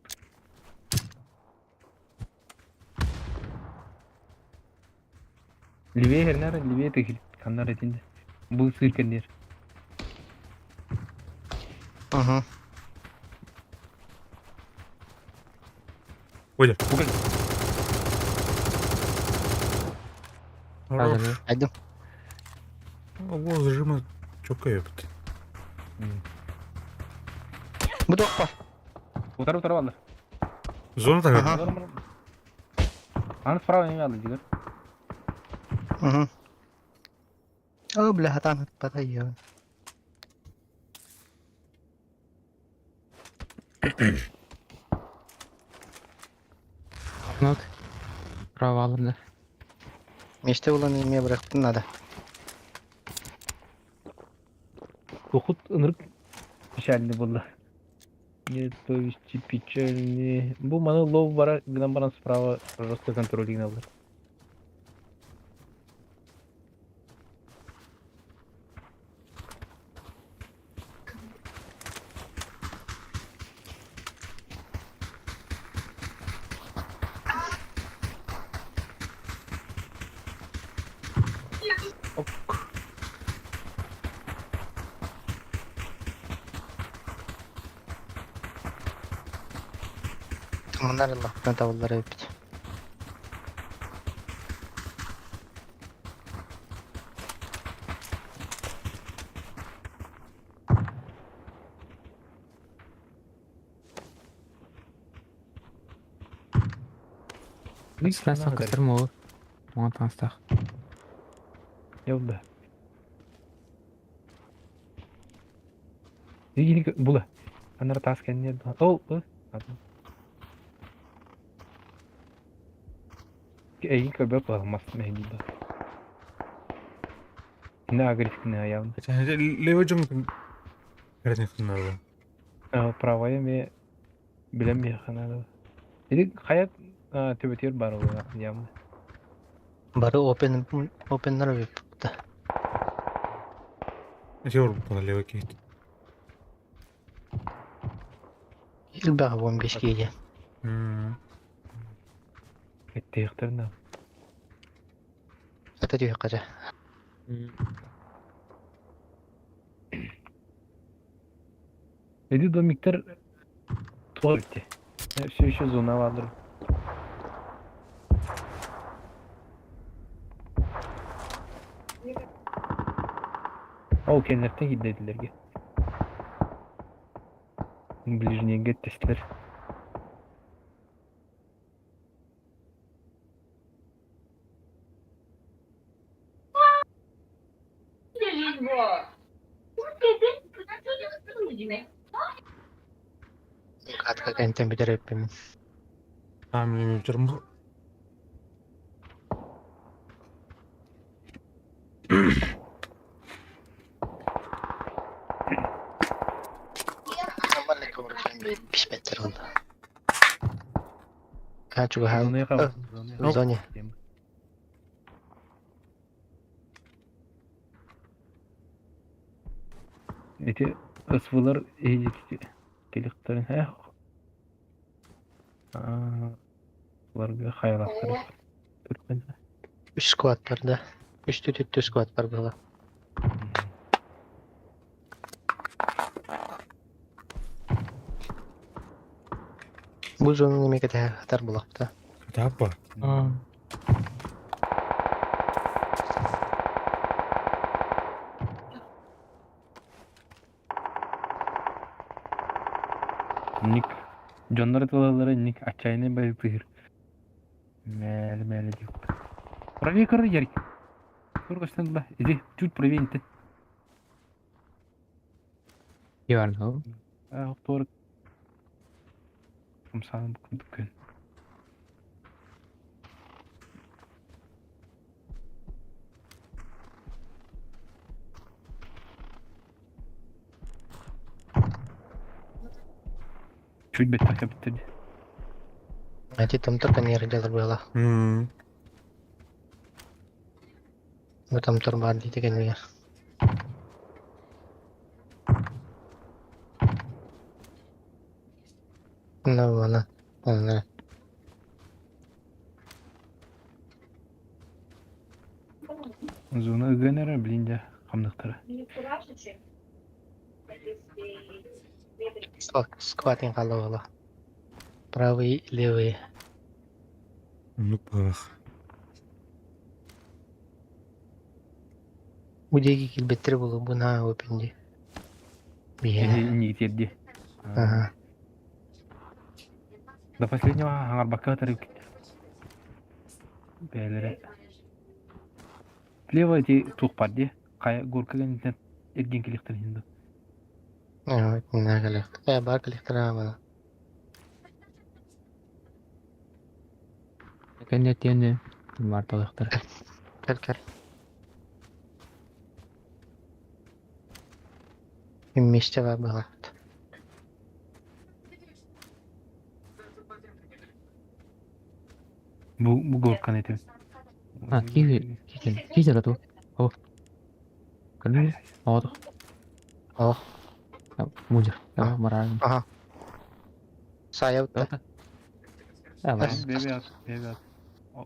Ливе хернер, ливе тегил. Кандар этинде. Бул сыркендер. Угу. Ой, Hazır. Айдым. Его зажима чокает. Бу док бар. Утар баллар. Зона так. Ага. Аны справа эме алды жигер. Угу. О, бля, хатан патайо. Нот. Права алırdı. Меште улан эме бырактын надо. Кухут ынырык печальный было. Нет, то есть печальный. Бу маны лов бара, гынан баран справа жестко контролинг алды. Мынар лактан табылар эпит. Sırasan kısır mı olur? Ona tanıştık. Yolda. Дigi bula. Anara tas kendine. Oh, Ey köbek olmaz mehdi. Ne agresif ne явно. Лево жон границ надо. Правая ме билем я хана. Иди хаят төбетер бар ул явно. Бары опеннер випта. Жор бана лево кейт. Илбага 15 кеге. Etteyiktirna. Ата дүйе кажа. Иди домиктер туалетте. Все еще зона vardır. Ол кенерден гиддедилерге. Ближнеге тестлер. Катка кентен битер эппем. Tahmin ediyorum. Пишметер oldu. Kaçı ha? Zonaya kaldı. Zone. Эти ысвылар эйдик телектörün he. Бұларға хаялаттыр. Түркмен. 3 squad var da. 3 tütü squad var burada. Bu zonun memleketi hatar bulakta. Это apa? Ник. Jonlar ataları ник отчаянный bayıltır. Мәлі деп. Правее кыры ярик. Көргөстен да. Иди, чуть правее инте. Yarın o. Тор. Kumsağın bu kön. Чуть бет так биттерди. Ати тамтар канер жалар бала. Бу тамтар бар дите канер. Вана. Ана. Зона генера блинде камдыктары. Скватин кала бала. Правый, левый. Ну пах. Удеги килбеттер болу буна опенди. Бие. Не тедди. Ага. До последнего аңар бакка тарып кетти. Бәлере. Слева эти тух парди. Кая горкадан интернет эрген келектер инде. Ja, nagelegd. Ja, bakelijk eraan. Кенде тени бар талыктар. Kijk. Миште var багат. Bu горкан этим. А, кизи рату. О. Калли. О. О. Мужа. Мараа. Ага. Saya udah. Бар. Бебе.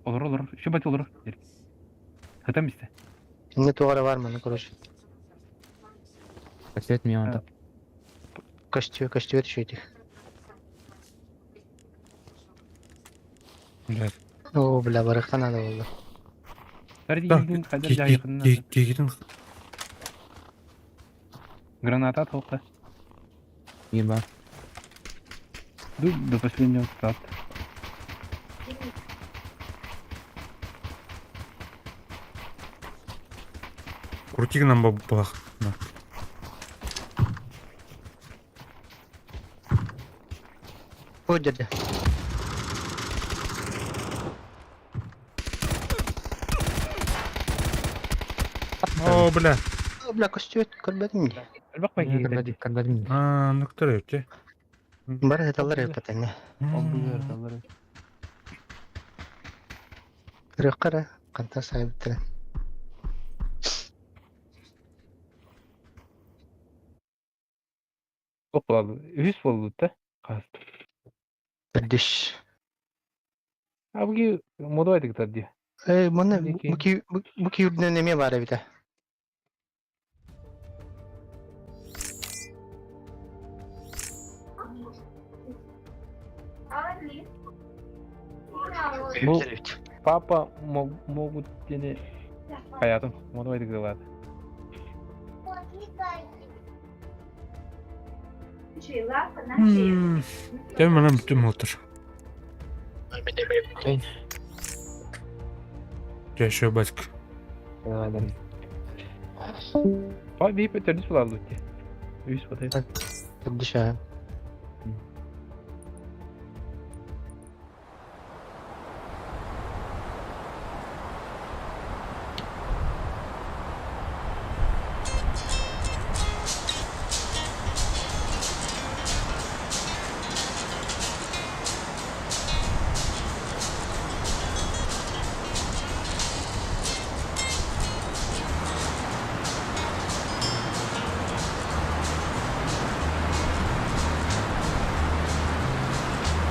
Olur. Şu bat olur. Hatam işte. Şimdi tuğra var mı? Короче. Кастет ми анда. Костюет еще этих. Блядь. О, бля, барахта надо было. Тарди Так, елдің қайдар жайықынна. кегидin Граната толқа. Мир бар. До последнего старт. крутик нам бабах. О, дядя. О, бля. О, бля, костюет, көрбедім де. Бақпай кейді. Кырбадым. Нықтыр өте. Бар еталар епатәне. Рөккара, канта сайбыттыры. Көп болды. 100 болды да. Қасты. Бірдіш. Абги моду айтық тарди. Мұны, Мінекей. bu kiyurдың неме бар әбіті. Бұл папа могут дені hayatım modu айтық дылады. Дәл менен бүтүм отыр. Жашоо батька. Папа бейіп өтерді сұлады өтте. 100 болады. Бірдіш